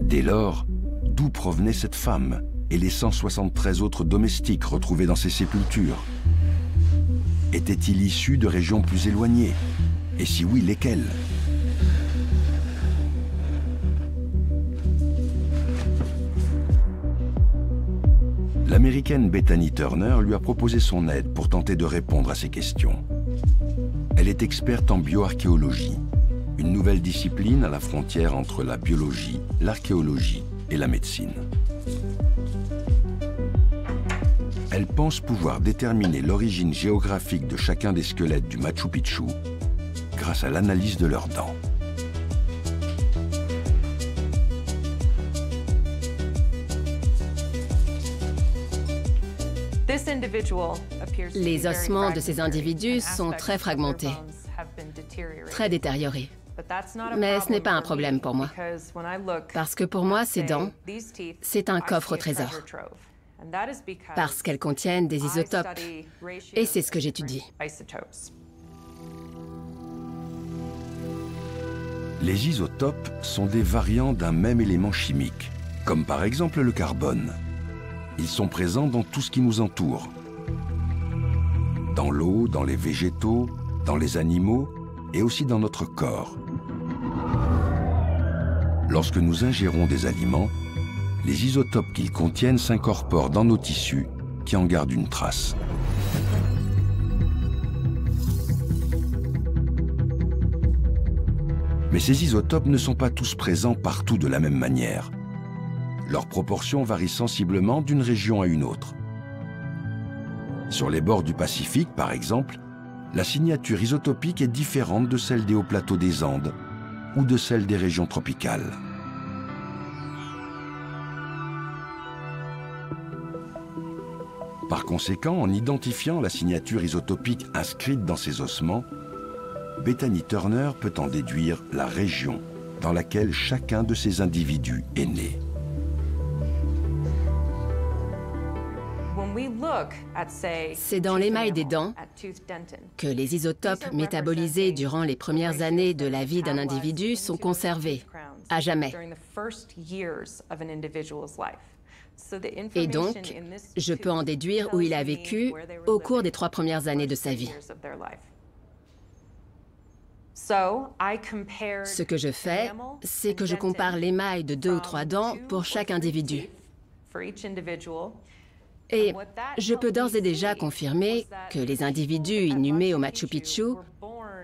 Dès lors, d'où provenait cette femme et les 173 autres domestiques retrouvés dans ces sépultures? Étaient-ils issus de régions plus éloignées? Et si oui, lesquelles? L'américaine Bethany Turner lui a proposé son aide pour tenter de répondre à ces questions. Elle est experte en bioarchéologie, une nouvelle discipline à la frontière entre la biologie, l'archéologie et la médecine. Elle pense pouvoir déterminer l'origine géographique de chacun des squelettes du Machu Picchu grâce à l'analyse de leurs dents. Les ossements de ces individus sont très fragmentés, très détériorés. Mais ce n'est pas un problème pour moi. Parce que pour moi, ces dents, c'est un coffre au trésor. Parce qu'elles contiennent des isotopes. Et c'est ce que j'étudie. Les isotopes sont des variants d'un même élément chimique, comme par exemple le carbone. Ils sont présents dans tout ce qui nous entoure. Dans l'eau, dans les végétaux, dans les animaux et aussi dans notre corps. Lorsque nous ingérons des aliments, les isotopes qu'ils contiennent s'incorporent dans nos tissus qui en gardent une trace. Mais ces isotopes ne sont pas tous présents partout de la même manière. Leur proportion varie sensiblement d'une région à une autre. Sur les bords du Pacifique, par exemple, la signature isotopique est différente de celle des hauts plateaux des Andes ou de celle des régions tropicales. Par conséquent, en identifiant la signature isotopique inscrite dans ces ossements, Bethany Turner peut en déduire la région dans laquelle chacun de ces individus est né. C'est dans l'émail des dents que les isotopes métabolisés durant les premières années de la vie d'un individu sont conservés, à jamais. Et donc, je peux en déduire où il a vécu au cours des 3 premières années de sa vie. Ce que je fais, c'est que je compare l'émail de 2 ou 3 dents pour chaque individu. Et je peux d'ores et déjà confirmer que les individus inhumés au Machu Picchu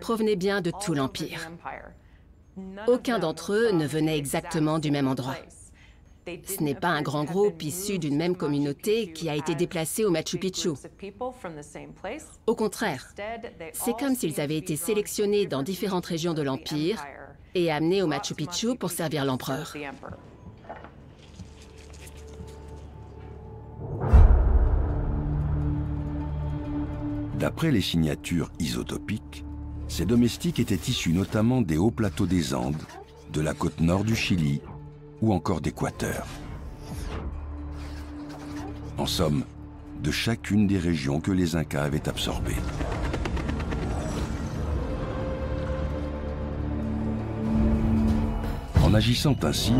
provenaient bien de tout l'Empire. Aucun d'entre eux ne venait exactement du même endroit. Ce n'est pas un grand groupe issu d'une même communauté qui a été déplacé au Machu Picchu. Au contraire, c'est comme s'ils avaient été sélectionnés dans différentes régions de l'Empire et amenés au Machu Picchu pour servir l'empereur. D'après les signatures isotopiques, ces domestiques étaient issus notamment des hauts plateaux des Andes, de la côte nord du Chili ou encore d'Équateur. En somme, de chacune des régions que les Incas avaient absorbées. En agissant ainsi,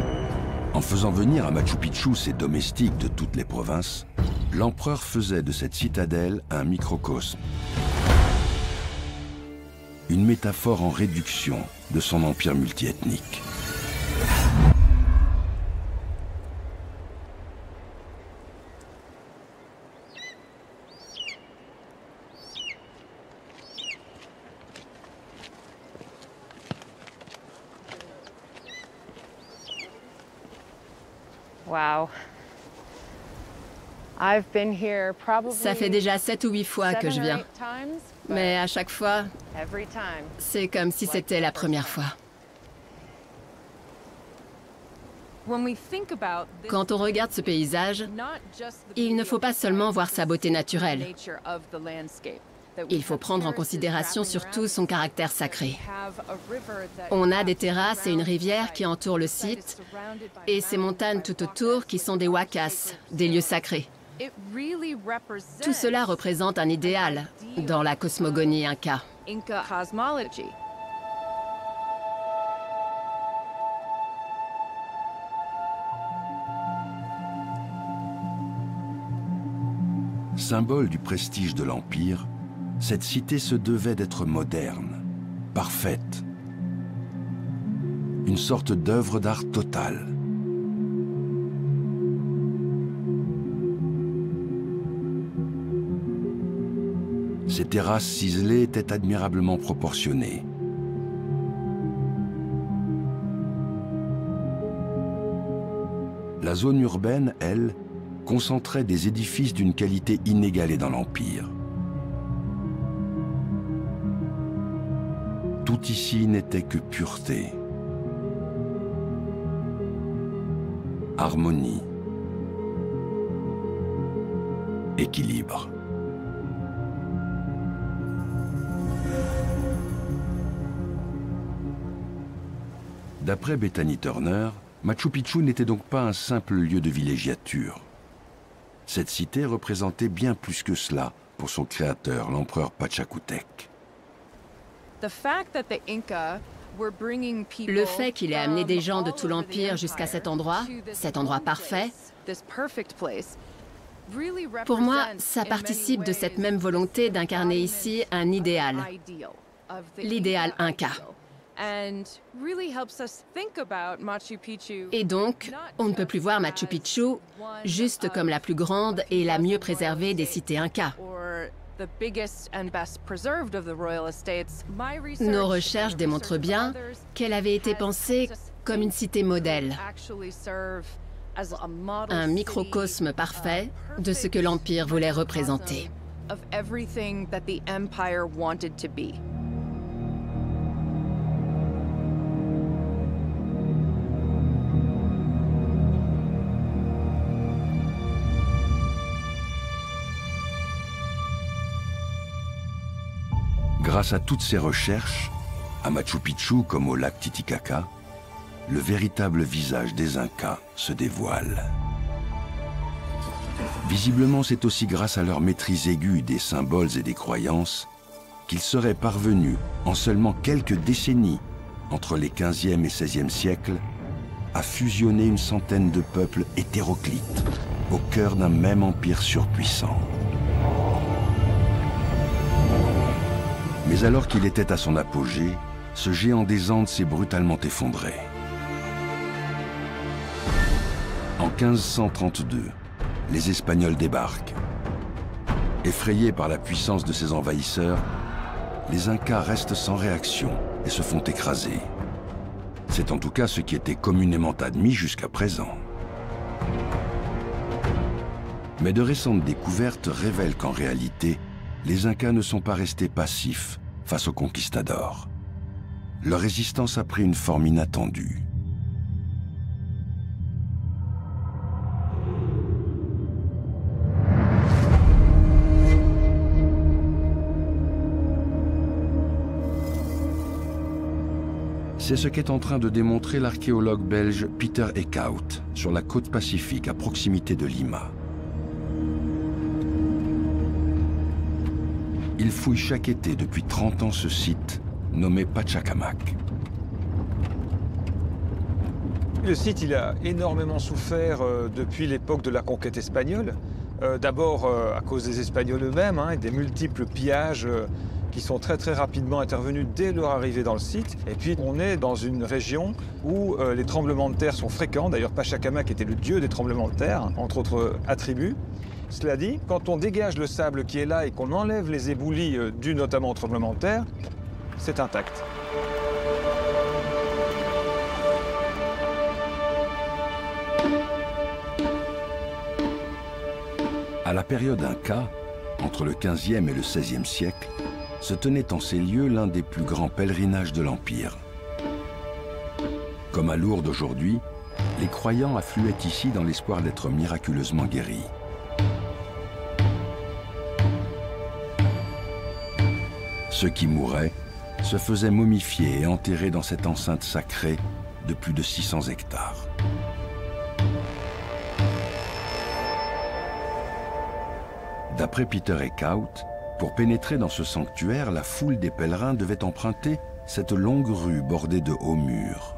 En faisant venir à Machu Picchu ses domestiques de toutes les provinces, l'empereur faisait de cette citadelle un microcosme. Une métaphore en réduction de son empire multiethnique. Wow. Ça fait déjà 7 ou 8 fois que je viens. Mais à chaque fois, c'est comme si c'était la première fois. Quand on regarde ce paysage, il ne faut pas seulement voir sa beauté naturelle. Il faut prendre en considération surtout son caractère sacré. On a des terrasses et une rivière qui entourent le site, et ces montagnes tout autour qui sont des huacas, des lieux sacrés. Tout cela représente un idéal dans la cosmogonie inca. Symbole du prestige de l'Empire, cette cité se devait d'être moderne, parfaite. Une sorte d'œuvre d'art totale. Ces terrasses ciselées étaient admirablement proportionnées. La zone urbaine, elle, concentrait des édifices d'une qualité inégalée dans l'Empire. Tout ici n'était que pureté, harmonie, équilibre. D'après Bethany Turner, Machu Picchu n'était donc pas un simple lieu de villégiature. Cette cité représentait bien plus que cela pour son créateur, l'empereur Pachacutec. Le fait qu'il ait amené des gens de tout l'Empire jusqu'à cet endroit parfait, pour moi, ça participe de cette même volonté d'incarner ici un idéal, l'idéal inca. Et donc, on ne peut plus voir Machu Picchu juste comme la plus grande et la mieux préservée des cités incas. Nos recherches démontrent bien qu'elle avait été pensée comme une cité modèle, un microcosme parfait de ce que l'Empire voulait représenter. Grâce à toutes ces recherches, à Machu Picchu comme au lac Titicaca, le véritable visage des Incas se dévoile. Visiblement, c'est aussi grâce à leur maîtrise aiguë des symboles et des croyances qu'ils seraient parvenus, en seulement quelques décennies, entre les 15e et 16e siècles, à fusionner une centaine de peuples hétéroclites au cœur d'un même empire surpuissant. Mais alors qu'il était à son apogée, ce géant des Andes s'est brutalement effondré. En 1532, les Espagnols débarquent. Effrayés par la puissance de ces envahisseurs, les Incas restent sans réaction et se font écraser. C'est en tout cas ce qui était communément admis jusqu'à présent. Mais de récentes découvertes révèlent qu'en réalité, les Incas ne sont pas restés passifs face aux conquistadors. Leur résistance a pris une forme inattendue. C'est ce qu'est en train de démontrer l'archéologue belge Peter Eekhout sur la côte pacifique à proximité de Lima. Il fouille chaque été depuis 30 ans ce site, nommé Pachacamac. Le site il a énormément souffert depuis l'époque de la conquête espagnole. D'abord à cause des Espagnols eux-mêmes et des multiples pillages qui sont très rapidement intervenus dès leur arrivée dans le site. Et puis on est dans une région où les tremblements de terre sont fréquents. D'ailleurs Pachacamac était le dieu des tremblements de terre, entre autres attributs. Cela dit, quand on dégage le sable qui est là et qu'on enlève les éboulis dus notamment au tremblement de terre, c'est intact. À la période Inca, entre le XVe et le XVIe siècle, se tenait en ces lieux l'un des plus grands pèlerinages de l'Empire. Comme à Lourdes aujourd'hui, les croyants affluaient ici dans l'espoir d'être miraculeusement guéris. Ceux qui mouraient se faisaient momifier et enterrer dans cette enceinte sacrée de plus de 600 hectares. D'après Peter Eekhout, pour pénétrer dans ce sanctuaire, la foule des pèlerins devait emprunter cette longue rue bordée de hauts murs.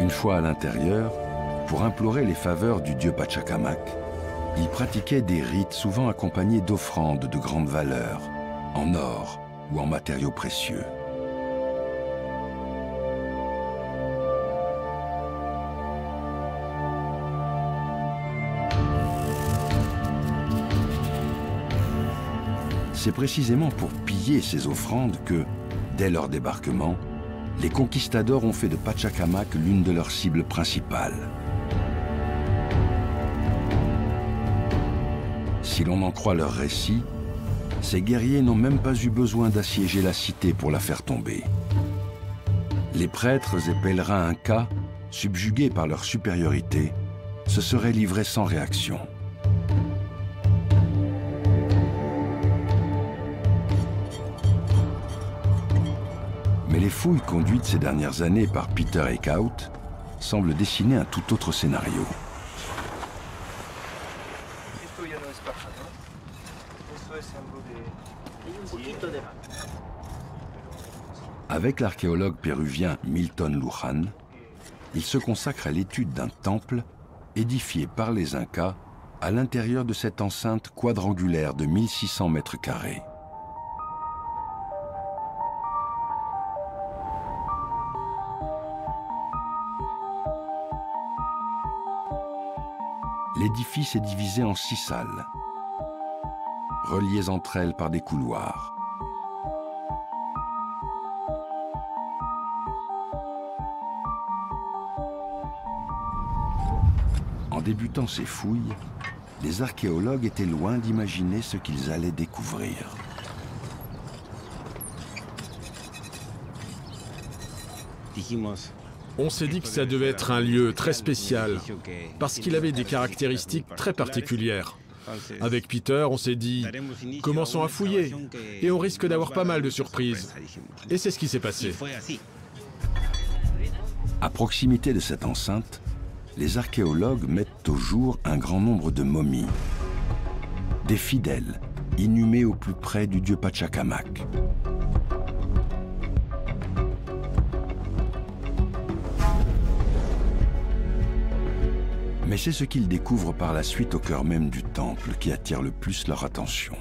Une fois à l'intérieur, pour implorer les faveurs du dieu Pachacamac, ils pratiquaient des rites souvent accompagnés d'offrandes de grande valeur, en or ou en matériaux précieux. C'est précisément pour piller ces offrandes que, dès leur débarquement, les conquistadors ont fait de Pachacamac l'une de leurs cibles principales. Si l'on en croit leurs récits, ces guerriers n'ont même pas eu besoin d'assiéger la cité pour la faire tomber. Les prêtres et pèlerins incas, subjugués par leur supériorité, se seraient livrés sans réaction. Mais les fouilles conduites ces dernières années par Peter Eekhout semblent dessiner un tout autre scénario. Avec l'archéologue péruvien Milton Luján, il se consacre à l'étude d'un temple édifié par les Incas à l'intérieur de cette enceinte quadrangulaire de 1600 mètres carrés. L'édifice est divisé en 6 salles, reliées entre elles par des couloirs. En débutant ces fouilles, les archéologues étaient loin d'imaginer ce qu'ils allaient découvrir. On s'est dit que ça devait être un lieu très spécial, parce qu'il avait des caractéristiques très particulières. Avec Peter, on s'est dit, commençons à fouiller, et on risque d'avoir pas mal de surprises. Et c'est ce qui s'est passé. À proximité de cette enceinte, les archéologues mettent au jour un grand nombre de momies, des fidèles inhumés au plus près du dieu Pachacamac. Mais c'est ce qu'ils découvrent par la suite au cœur même du temple qui attire le plus leur attention.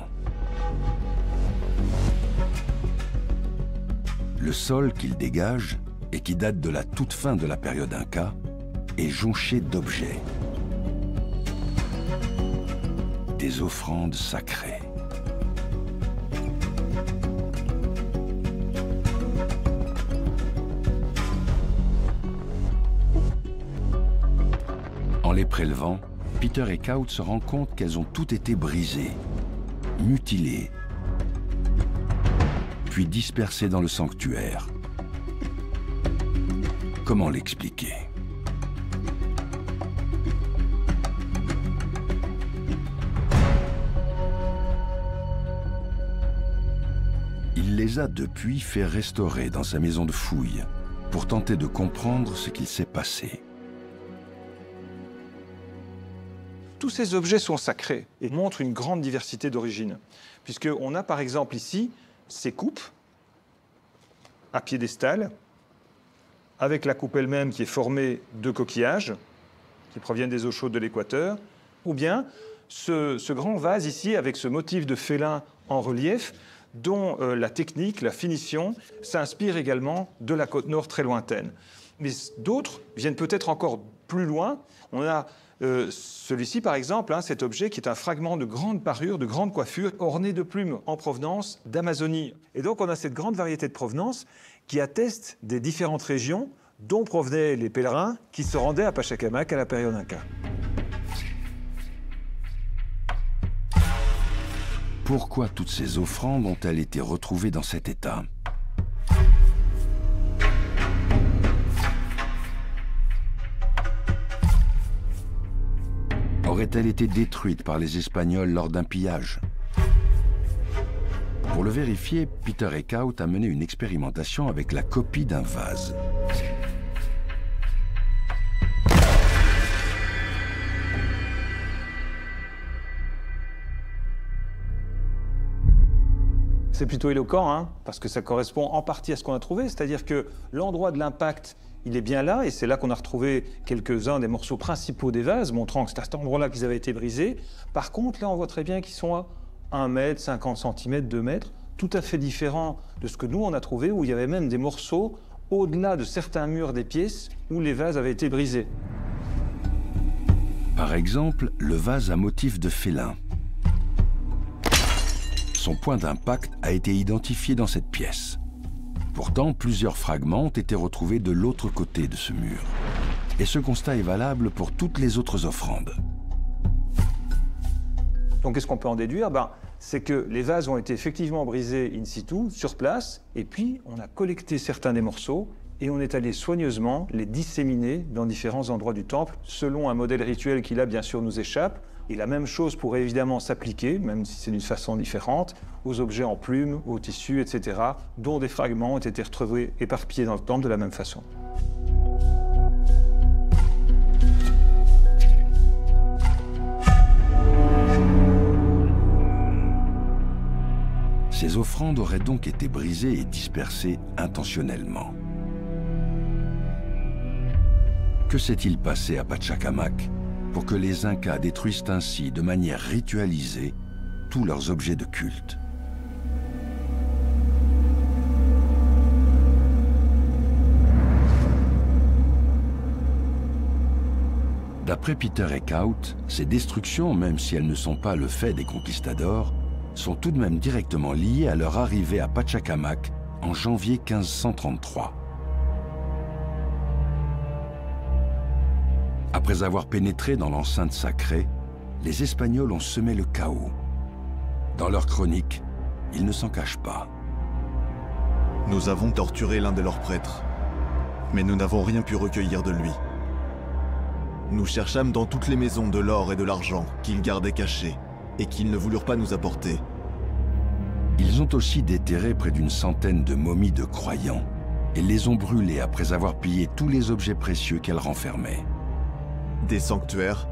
Le sol qu'ils dégagent, et qui date de la toute fin de la période Inca, est jonché d'objets. Des offrandes sacrées. En les prélevant, Peter Eekhout se rend compte qu'elles ont toutes été brisées, mutilées, puis dispersées dans le sanctuaire. Comment l'expliquer ? Il les a depuis fait restaurer dans sa maison de fouilles pour tenter de comprendre ce qu'il s'est passé. Tous ces objets sont sacrés et montrent une grande diversité d'origine. Puisqu'on a par exemple ici ces coupes à piédestal, avec la coupe elle-même qui est formée de coquillages qui proviennent des eaux chaudes de l'équateur, ou bien ce grand vase ici avec ce motif de félin en relief dont la technique, la finition s'inspire également de la côte nord très lointaine. Mais d'autres viennent peut-être encore plus loin. On a celui-ci par exemple, cet objet qui est un fragment de grande parure, de grande coiffure, orné de plumes en provenance d'Amazonie. Et donc on a cette grande variété de provenance qui atteste des différentes régions dont provenaient les pèlerins qui se rendaient à Pachacamac à la période Inca. Pourquoi toutes ces offrandes ont-elles été retrouvées dans cet état? Auraient-elles été détruites par les Espagnols lors d'un pillage? Pour le vérifier, Peter Eekhout a mené une expérimentation avec la copie d'un vase. C'est plutôt éloquent, parce que ça correspond en partie à ce qu'on a trouvé, c'est-à-dire que l'endroit de l'impact, il est bien là, et c'est là qu'on a retrouvé quelques-uns des morceaux principaux des vases, montrant que c'est à cet endroit-là qu'ils avaient été brisés. Par contre, là, on voit très bien qu'ils sont à 1 mètre, 50 cm, 2 mètres, tout à fait différent de ce que nous, on a trouvé, où il y avait même des morceaux au-delà de certains murs des pièces où les vases avaient été brisés. Par exemple, le vase à motif de félin. Son point d'impact a été identifié dans cette pièce. Pourtant, plusieurs fragments ont été retrouvés de l'autre côté de ce mur. Et ce constat est valable pour toutes les autres offrandes. Donc, qu'est-ce qu'on peut en déduire? C'est que les vases ont été effectivement brisés in situ, sur place, et puis on a collecté certains des morceaux et on est allé soigneusement les disséminer dans différents endroits du temple, selon un modèle rituel qui, là, bien sûr, nous échappe. Et la même chose pourrait évidemment s'appliquer, même si c'est d'une façon différente, aux objets en plumes, aux tissus, etc., dont des fragments ont été retrouvés éparpillés dans le temple de la même façon. Ces offrandes auraient donc été brisées et dispersées intentionnellement. Que s'est-il passé à Pachacamac pour que les Incas détruisent ainsi de manière ritualisée tous leurs objets de culte? D'après Peter Eekhout, ces destructions, même si elles ne sont pas le fait des conquistadors, sont tout de même directement liées à leur arrivée à Pachacamac en janvier 1533. Après avoir pénétré dans l'enceinte sacrée, les Espagnols ont semé le chaos. Dans leur chronique, ils ne s'en cachent pas. Nous avons torturé l'un de leurs prêtres, mais nous n'avons rien pu recueillir de lui. Nous cherchâmes dans toutes les maisons de l'or et de l'argent qu'ils gardaient cachés et qu'ils ne voulurent pas nous apporter. Ils ont aussi déterré près d'une centaine de momies de croyants et les ont brûlées après avoir pillé tous les objets précieux qu'elles renfermaient. Des sanctuaires,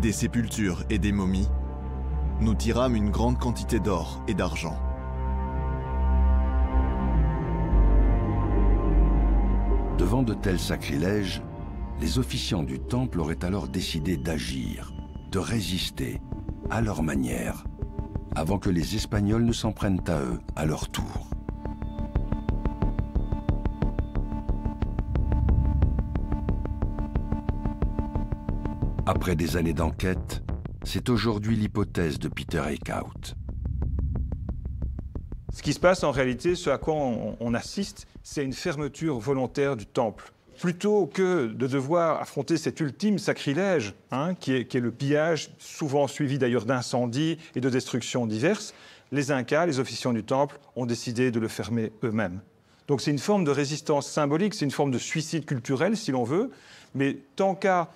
des sépultures et des momies, nous tirâmes une grande quantité d'or et d'argent. Devant de tels sacrilèges, les officiants du temple auraient alors décidé d'agir, de résister, à leur manière, avant que les Espagnols ne s'en prennent à eux, à leur tour. Après des années d'enquête, c'est aujourd'hui l'hypothèse de Peter Eekhout. Ce qui se passe en réalité, ce à quoi on assiste, c'est une fermeture volontaire du temple. Plutôt que de devoir affronter cet ultime sacrilège, qui est le pillage, souvent suivi d'ailleurs d'incendies et de destructions diverses, les Incas, les officiants du temple, ont décidé de le fermer eux-mêmes. Donc c'est une forme de résistance symbolique, c'est une forme de suicide culturel, si l'on veut, mais tant qu'à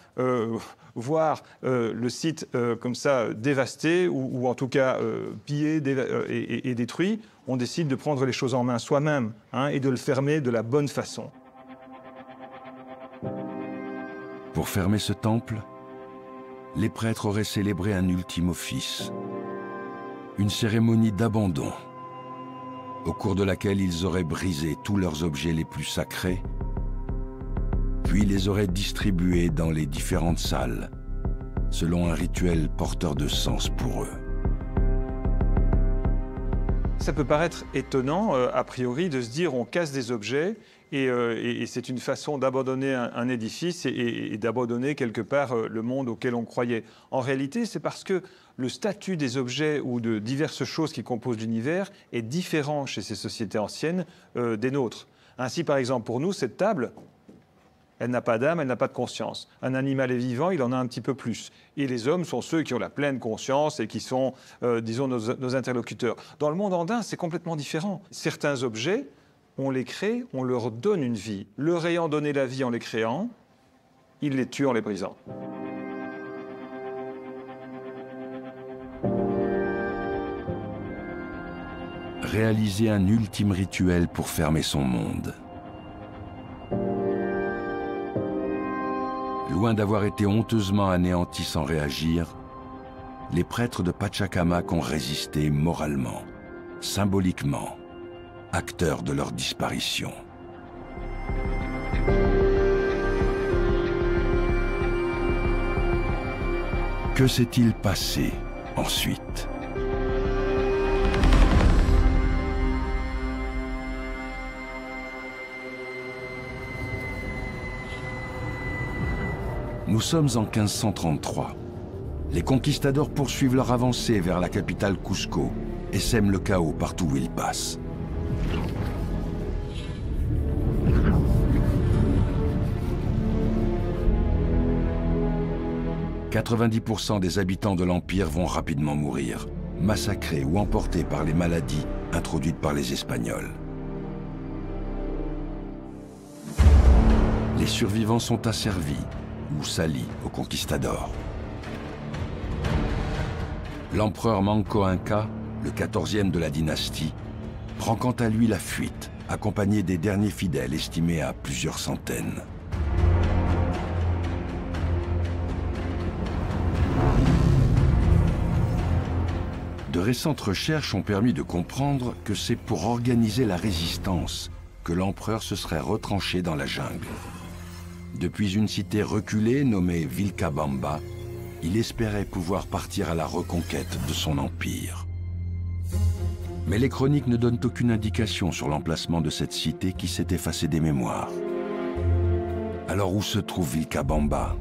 voir le site comme ça dévasté, ou en tout cas pillé et détruit, on décide de prendre les choses en main soi-même et de le fermer de la bonne façon. Pour fermer ce temple, les prêtres auraient célébré un ultime office, une cérémonie d'abandon, au cours de laquelle ils auraient brisé tous leurs objets les plus sacrés, puis les auraient distribués dans les différentes salles, selon un rituel porteur de sens pour eux. Ça peut paraître étonnant, a priori, de se dire on casse des objets et c'est une façon d'abandonner un édifice et d'abandonner quelque part le monde auquel on croyait. En réalité, c'est parce que le statut des objets ou de diverses choses qui composent l'univers est différent chez ces sociétés anciennes des nôtres. Ainsi, par exemple, pour nous, cette table, elle n'a pas d'âme, elle n'a pas de conscience. Un animal est vivant, il en a un petit peu plus. Et les hommes sont ceux qui ont la pleine conscience et qui sont, disons, nos interlocuteurs. Dans le monde andin, c'est complètement différent. Certains objets, on les crée, on leur donne une vie. Leur ayant donné la vie en les créant, ils les tuent en les brisant. Réaliser un ultime rituel pour fermer son monde. Loin d'avoir été honteusement anéantis sans réagir, les prêtres de Pachacamac ont résisté moralement, symboliquement, acteurs de leur disparition. Que s'est-il passé ensuite ? Nous sommes en 1533. Les conquistadors poursuivent leur avancée vers la capitale Cusco et sèment le chaos partout où ils passent. « 90% des habitants de l'Empire vont rapidement mourir, massacrés ou emportés par les maladies introduites par les Espagnols. Les survivants sont asservis ou salis aux conquistadors. L'empereur Manco Inca, le 14e de la dynastie, prend quant à lui la fuite, accompagné des derniers fidèles estimés à plusieurs centaines. De récentes recherches ont permis de comprendre que c'est pour organiser la résistance que l'empereur se serait retranché dans la jungle. Depuis une cité reculée nommée Vilcabamba, il espérait pouvoir partir à la reconquête de son empire. Mais les chroniques ne donnent aucune indication sur l'emplacement de cette cité qui s'est effacée des mémoires. Alors où se trouve Vilcabamba,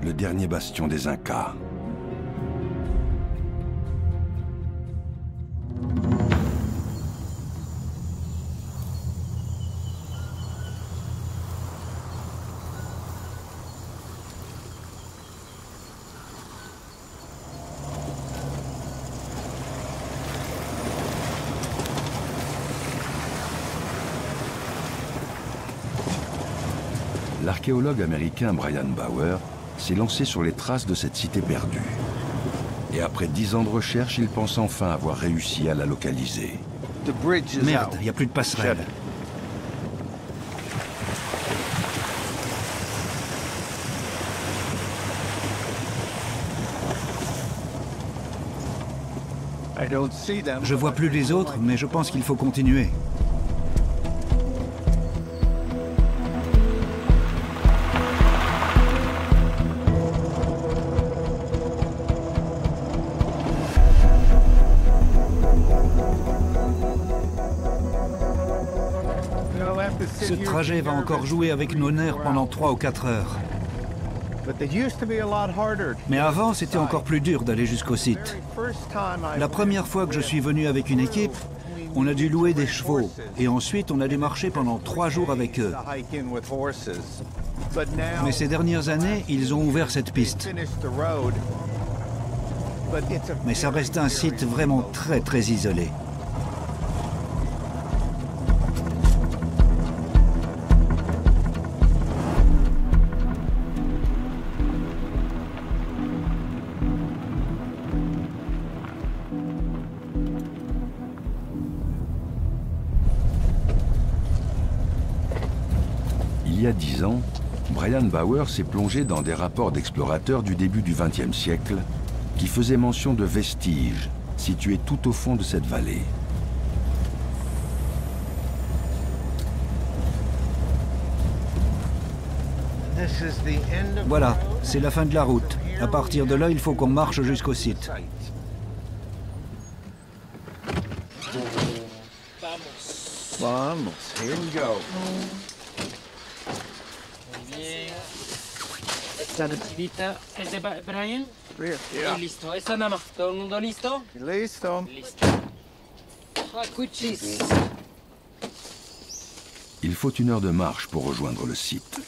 le dernier bastion des Incas ? L'archéologue américain Brian Bauer s'est lancé sur les traces de cette cité perdue. Et après 10 ans de recherche, il pense enfin avoir réussi à la localiser. Merde, il n'y a plus de passerelle. Je vois plus les autres, mais je pense qu'il faut continuer. Ce trajet va encore jouer avec nos nerfs pendant 3 ou 4 heures. Mais avant, c'était encore plus dur d'aller jusqu'au site. La première fois que je suis venu avec une équipe, on a dû louer des chevaux. Et ensuite, on a dû marcher pendant 3 jours avec eux. Mais ces dernières années, ils ont ouvert cette piste. Mais ça reste un site vraiment très isolé. Il y a 10 ans, Brian Bauer s'est plongé dans des rapports d'explorateurs du début du XXe siècle qui faisaient mention de vestiges situés tout au fond de cette vallée. Voilà, c'est la fin de la route. À partir de là, il faut qu'on marche jusqu'au site. Vamos, here we go. Muy bien. Esta recibita es de Brian. Yeah. Y listo, esa nada más. ¿Todo el mundo listo? Listo. Listo. Cuchis. Il faut 1 heure de marche pour rejoindre le site.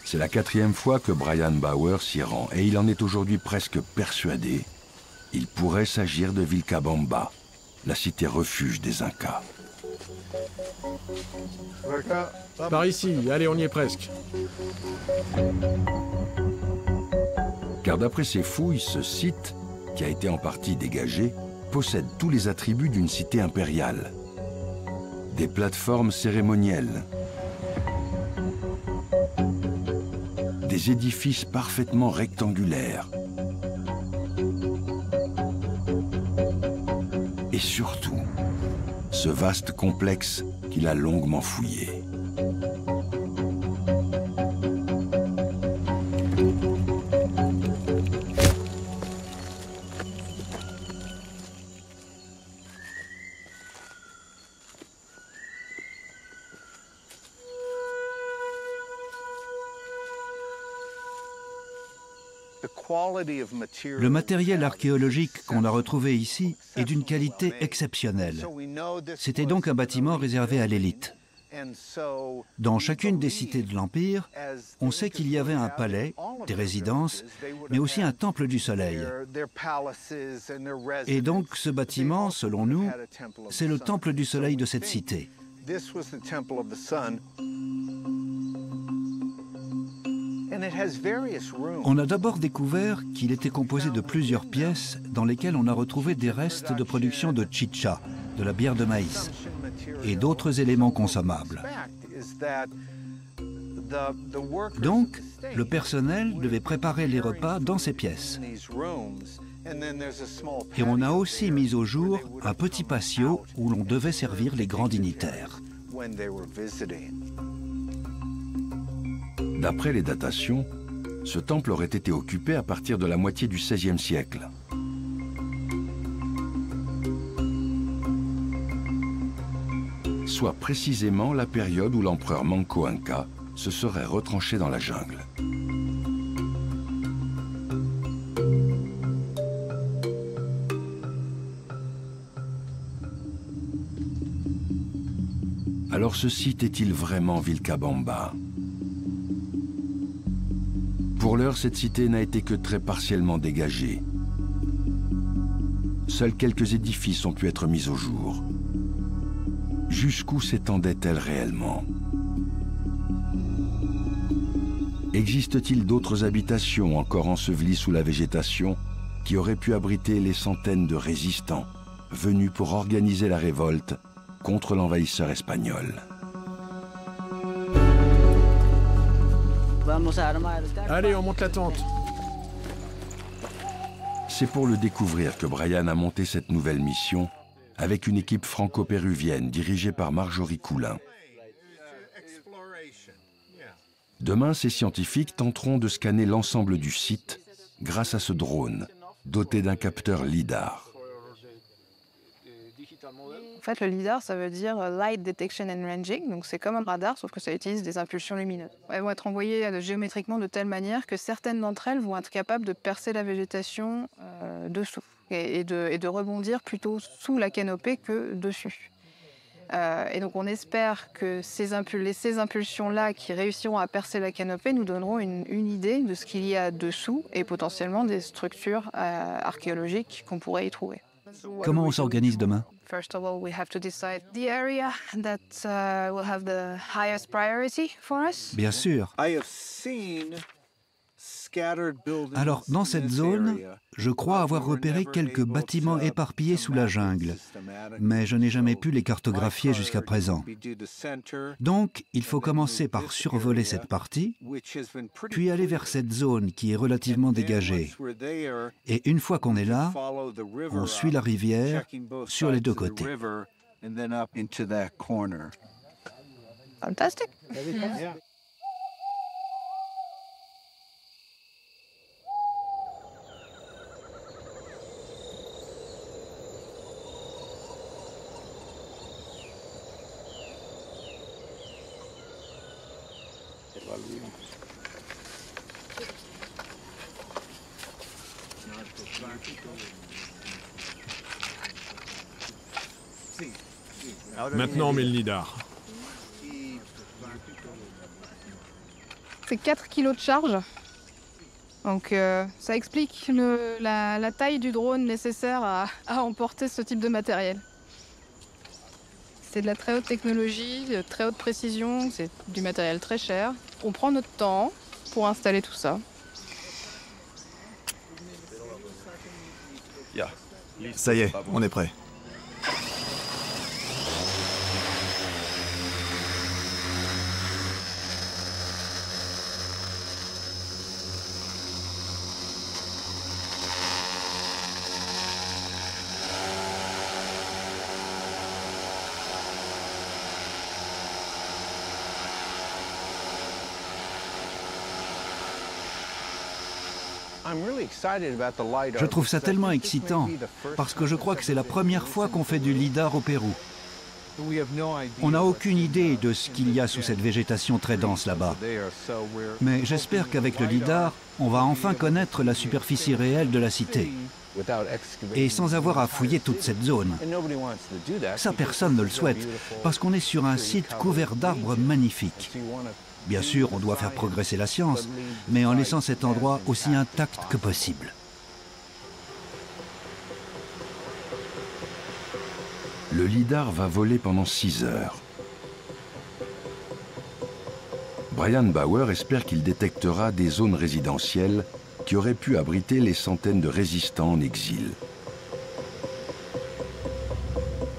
C'est la 4e fois que Brian Bauer s'y rend et il en est aujourd'hui presque persuadé. Il pourrait s'agir de Vilcabamba, la cité refuge des Incas. Par ici, allez, on y est presque. Car d'après ses fouilles, ce site, qui a été en partie dégagé, possède tous les attributs d'une cité impériale. Des plateformes cérémonielles, des édifices parfaitement rectangulaires, et surtout, ce vaste complexe qu'il a longuement fouillé. Le matériel archéologique qu'on a retrouvé ici est d'une qualité exceptionnelle. C'était donc un bâtiment réservé à l'élite. Dans chacune des cités de l'Empire, on sait qu'il y avait un palais, des résidences, mais aussi un temple du soleil. Et donc ce bâtiment, selon nous, c'est le temple du soleil de cette cité. On a d'abord découvert qu'il était composé de plusieurs pièces dans lesquelles on a retrouvé des restes de production de chicha, de la bière de maïs, et d'autres éléments consommables. Donc, le personnel devait préparer les repas dans ces pièces. Et on a aussi mis au jour un petit patio où l'on devait servir les grands dignitaires. D'après les datations, ce temple aurait été occupé à partir de la moitié du XVIe siècle. Soit précisément la période où l'empereur Manco Inca se serait retranché dans la jungle. Alors ce site est-il vraiment Vilcabamba ? Pour l'heure, cette cité n'a été que très partiellement dégagée. Seuls quelques édifices ont pu être mis au jour. Jusqu'où s'étendait-elle réellement? Existe-t-il d'autres habitations encore ensevelies sous la végétation qui auraient pu abriter les centaines de résistants venus pour organiser la révolte contre l'envahisseur espagnol? Allez, on monte la tente. C'est pour le découvrir que Brian a monté cette nouvelle mission avec une équipe franco-péruvienne dirigée par Marjorie Coulin. Demain, ces scientifiques tenteront de scanner l'ensemble du site grâce à ce drone doté d'un capteur LIDAR. En fait, le LIDAR, ça veut dire Light Detection and Ranging, donc c'est comme un radar, sauf que ça utilise des impulsions lumineuses. Elles vont être envoyées géométriquement de telle manière que certaines d'entre elles vont être capables de percer la végétation dessous et de rebondir plutôt sous la canopée que dessus. Et donc on espère que ces impulsions-là qui réussiront à percer la canopée nous donneront une idée de ce qu'il y a dessous et potentiellement des structures archéologiques qu'on pourrait y trouver. Comment on s'organise demain? First of all, we have to decide the area that will have the highest priority for us. Bien sûr. Alors, dans cette zone, je crois avoir repéré quelques bâtiments éparpillés sous la jungle, mais je n'ai jamais pu les cartographier jusqu'à présent. Donc, il faut commencer par survoler cette partie, puis aller vers cette zone qui est relativement dégagée. Et une fois qu'on est là, on suit la rivière sur les deux côtés. Fantastique. Maintenant, on met le nidar. C'est 4 kilos de charge. Donc ça explique la taille du drone nécessaire à emporter ce type de matériel. C'est de la très haute technologie, de très haute précision, c'est du matériel très cher. On prend notre temps pour installer tout ça. Ça y est, on est prêt. Je trouve ça tellement excitant, parce que je crois que c'est la première fois qu'on fait du lidar au Pérou. On n'a aucune idée de ce qu'il y a sous cette végétation très dense là-bas. Mais j'espère qu'avec le lidar, on va enfin connaître la superficie réelle de la cité. Et sans avoir à fouiller toute cette zone. Ça, personne ne le souhaite, parce qu'on est sur un site couvert d'arbres magnifiques. Bien sûr, on doit faire progresser la science, mais en laissant cet endroit aussi intact que possible. Le lidar va voler pendant 6 heures. Brian Bauer espère qu'il détectera des zones résidentielles qui auraient pu abriter les centaines de résistants en exil.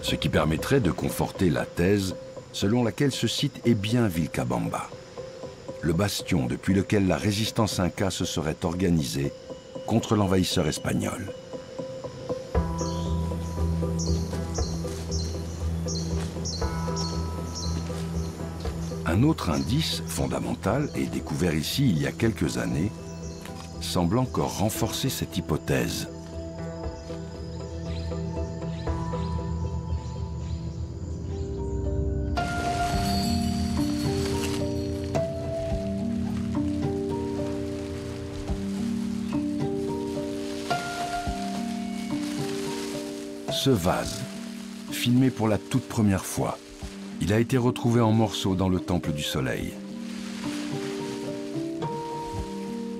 Ce qui permettrait de conforter la thèse selon laquelle ce site est bien Vilcabamba, le bastion depuis lequel la résistance inca se serait organisée contre l'envahisseur espagnol. Un autre indice fondamental et découvert ici il y a quelques années semble encore renforcer cette hypothèse. Ce vase, filmé pour la toute première fois, il a été retrouvé en morceaux dans le Temple du Soleil.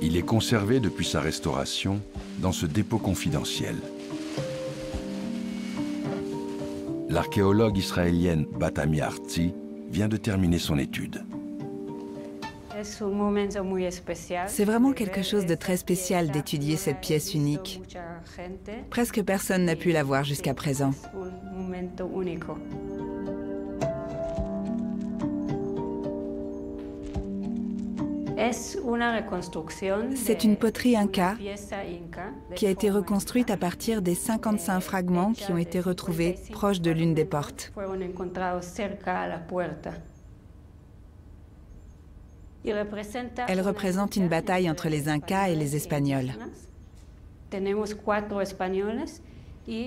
Il est conservé depuis sa restauration dans ce dépôt confidentiel. L'archéologue israélienne Batami Artzi vient de terminer son étude. C'est vraiment quelque chose de très spécial d'étudier cette pièce unique. Presque personne n'a pu la voir jusqu'à présent. C'est une poterie inca qui a été reconstruite à partir des 55 fragments qui ont été retrouvés proches de l'une des portes. Elle représente une bataille entre les Incas et les Espagnols.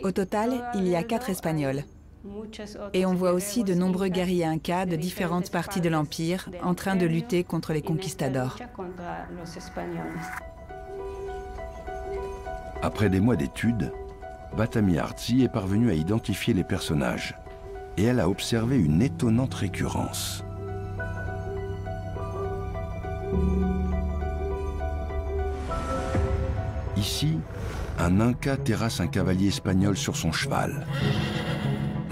Au total, il y a 4 Espagnols. Et on voit aussi de nombreux guerriers Incas de différentes parties de l'Empire en train de lutter contre les conquistadors. Après des mois d'études, Batami Artzi est parvenue à identifier les personnages et elle a observé une étonnante récurrence. Ici, un Inca terrasse un cavalier espagnol sur son cheval.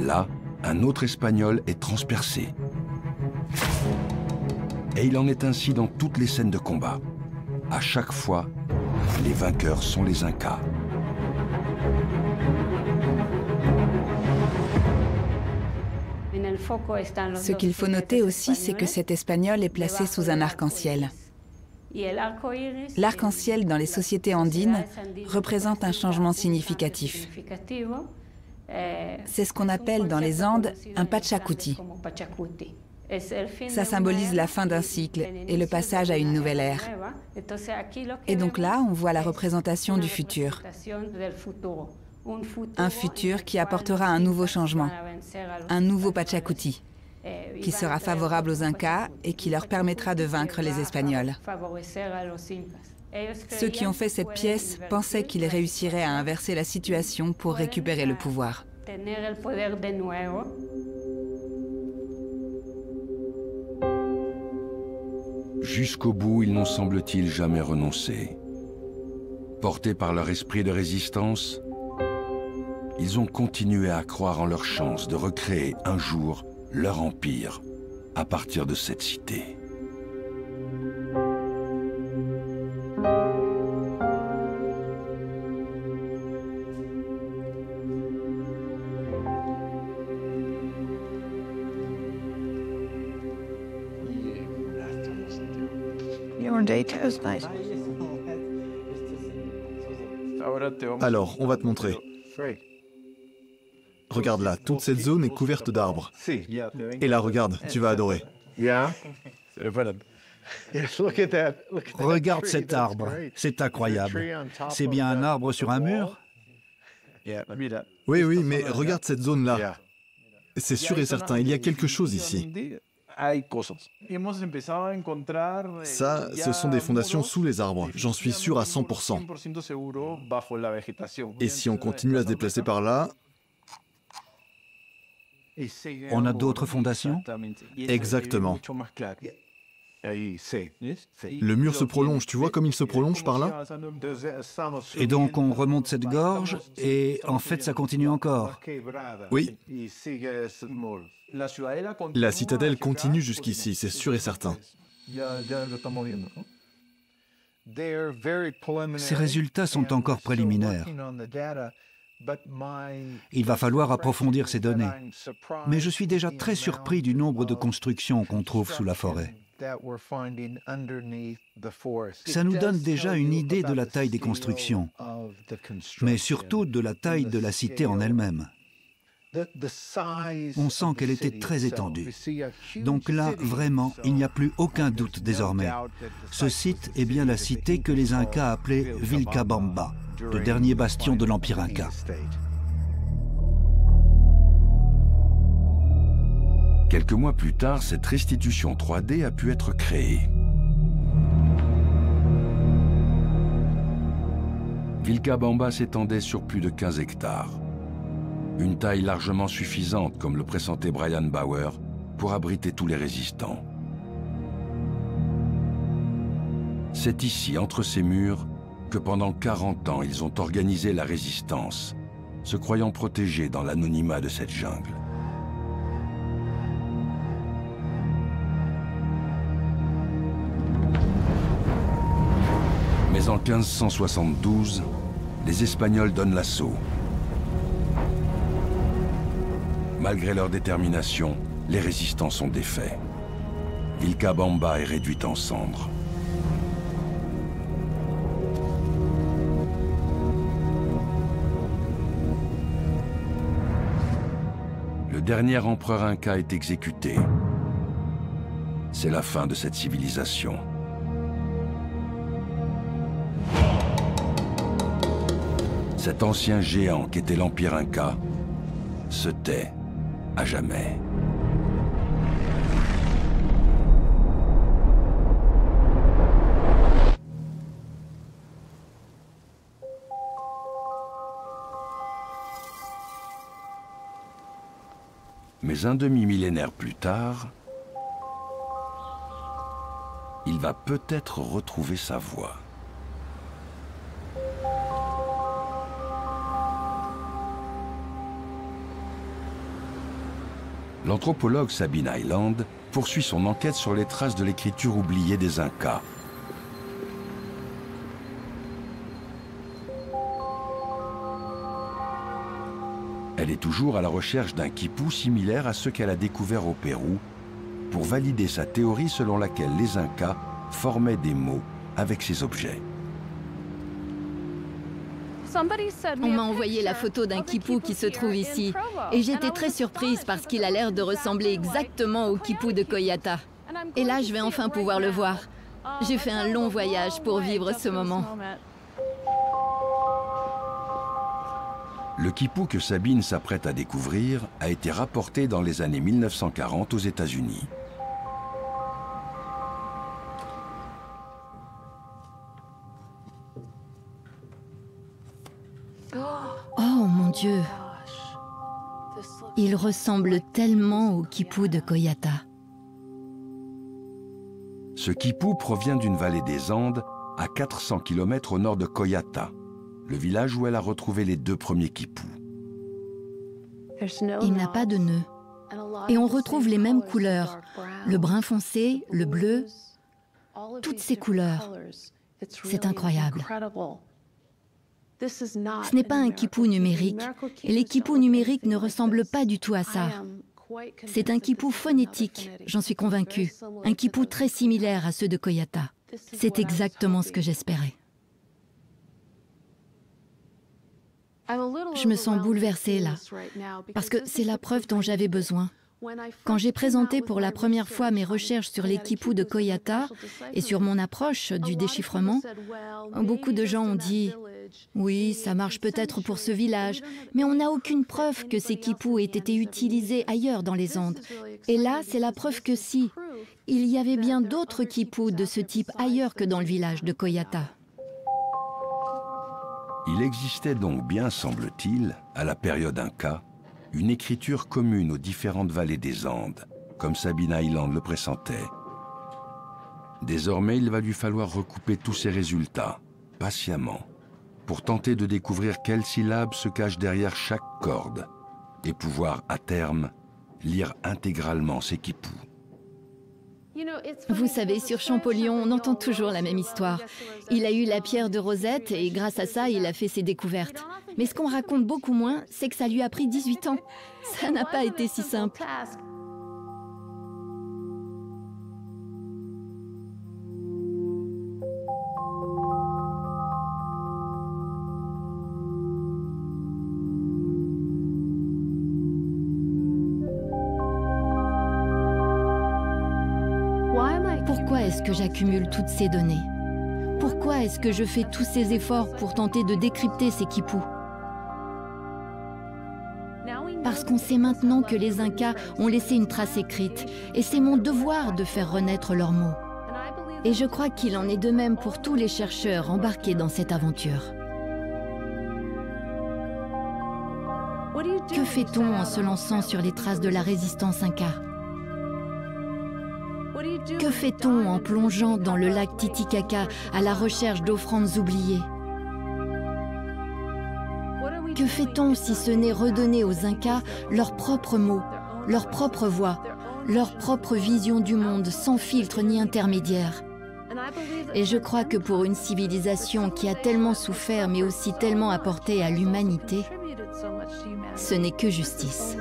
Là, un autre Espagnol est transpercé. Et il en est ainsi dans toutes les scènes de combat. À chaque fois, les vainqueurs sont les Incas. Ce qu'il faut noter aussi, c'est que cet espagnol est placé sous un arc-en-ciel. L'arc-en-ciel dans les sociétés andines représente un changement significatif. C'est ce qu'on appelle dans les Andes un pachacuti. Ça symbolise la fin d'un cycle et le passage à une nouvelle ère. Et donc là, on voit la représentation du futur. Un futur qui apportera un nouveau changement, un nouveau pachacuti, qui sera favorable aux Incas et qui leur permettra de vaincre les Espagnols. Ceux qui ont fait cette pièce pensaient qu'ils réussiraient à inverser la situation pour récupérer le pouvoir. Jusqu'au bout, ils n'ont, semble-t-il, jamais renoncé. Portés par leur esprit de résistance, ils ont continué à croire en leur chance de recréer un jour leur empire à partir de cette cité. Alors, on va te montrer. Regarde là, toute cette zone est couverte d'arbres. Et là, regarde, tu vas adorer. Regarde cet arbre, c'est incroyable. C'est bien un arbre sur un mur? Oui, oui, mais regarde cette zone-là. C'est sûr et certain, il y a quelque chose ici. Ça, ce sont des fondations sous les arbres, j'en suis sûr à 100%. Et si on continue à se déplacer par là... On a d'autres fondations? Exactement. Le mur se prolonge, tu vois comme il se prolonge par là? Et donc on remonte cette gorge et en fait ça continue encore? Oui. La citadelle continue jusqu'ici, c'est sûr et certain. Ces résultats sont encore préliminaires. Il va falloir approfondir ces données. Mais je suis déjà très surpris du nombre de constructions qu'on trouve sous la forêt. Ça nous donne déjà une idée de la taille des constructions, mais surtout de la taille de la cité en elle-même. On sent qu'elle était très étendue. Donc là, vraiment, il n'y a plus aucun doute désormais. Ce site est bien la cité que les Incas appelaient Vilcabamba, le dernier bastion de l'Empire Inca. Quelques mois plus tard, cette restitution 3D a pu être créée. Vilcabamba s'étendait sur plus de 15 hectares. Une taille largement suffisante, comme le pressentait Brian Bauer, pour abriter tous les résistants. C'est ici, entre ces murs, que pendant 40 ans, ils ont organisé la résistance, se croyant protégés dans l'anonymat de cette jungle. Mais en 1572, les Espagnols donnent l'assaut. Malgré leur détermination, les résistants sont défaits. Vilcabamba est réduite en cendres. Le dernier empereur inca est exécuté. C'est la fin de cette civilisation. Cet ancien géant qu'était l'Empire Inca se tait à jamais. Mais un demi-millénaire plus tard, il va peut-être retrouver sa voie. L'anthropologue Sabine Hyland poursuit son enquête sur les traces de l'écriture oubliée des Incas. Elle est toujours à la recherche d'un quipu similaire à ceux qu'elle a découverts au Pérou pour valider sa théorie selon laquelle les Incas formaient des mots avec ces objets. On m'a envoyé la photo d'un quipu qui se trouve ici et j'étais très surprise parce qu'il a l'air de ressembler exactement au quipu de Coyata. Et là, je vais enfin pouvoir le voir. J'ai fait un long voyage pour vivre ce moment. Le quipu que Sabine s'apprête à découvrir a été rapporté dans les années 1940 aux États-Unis. Oh mon Dieu! Il ressemble tellement au quipu de Coyata. Ce quipu provient d'une vallée des Andes à 400 km au nord de Coyata, le village où elle a retrouvé les 2 premiers quipus. Il n'a pas de nœud. Et on retrouve les mêmes couleurs, le brun foncé, le bleu, toutes ces couleurs. C'est incroyable. Ce n'est pas un quipu numérique, et les quipus numériques ne ressemblent pas du tout à ça. C'est un quipu phonétique, j'en suis convaincue. Un quipu très similaire à ceux de Coyata. C'est exactement ce que j'espérais. Je me sens bouleversée là, parce que c'est la preuve dont j'avais besoin. Quand j'ai présenté pour la première fois mes recherches sur les quipus de Coyata et sur mon approche du déchiffrement, beaucoup de gens ont dit « Oui, ça marche peut-être pour ce village, mais on n'a aucune preuve que ces quipus aient été utilisés ailleurs dans les Andes. » Et là, c'est la preuve que si, il y avait bien d'autres quipus de ce type ailleurs que dans le village de Coyata. Il existait donc bien, semble-t-il, à la période Inca, une écriture commune aux différentes vallées des Andes, comme Sabina Island le pressentait. Désormais, il va lui falloir recouper tous ces résultats, patiemment, pour tenter de découvrir quelles syllabes se cachent derrière chaque corde et pouvoir, à terme, lire intégralement ces quipus. Vous savez, sur Champollion, on entend toujours la même histoire. Il a eu la pierre de Rosette et grâce à ça, il a fait ses découvertes. Mais ce qu'on raconte beaucoup moins, c'est que ça lui a pris 18 ans. Ça n'a pas été si simple. Pourquoi est-ce que j'accumule toutes ces données? Pourquoi est-ce que je fais tous ces efforts pour tenter de décrypter ces quipus? Parce qu'on sait maintenant que les Incas ont laissé une trace écrite, et c'est mon devoir de faire renaître leurs mots. Et je crois qu'il en est de même pour tous les chercheurs embarqués dans cette aventure. Que fait-on en se lançant sur les traces de la résistance Inca? Que fait-on en plongeant dans le lac Titicaca à la recherche d'offrandes oubliées? Que fait-on si ce n'est redonner aux Incas leurs propres mots, leur propre voix, leur propre vision du monde sans filtre ni intermédiaire? Et je crois que pour une civilisation qui a tellement souffert mais aussi tellement apporté à l'humanité, ce n'est que justice.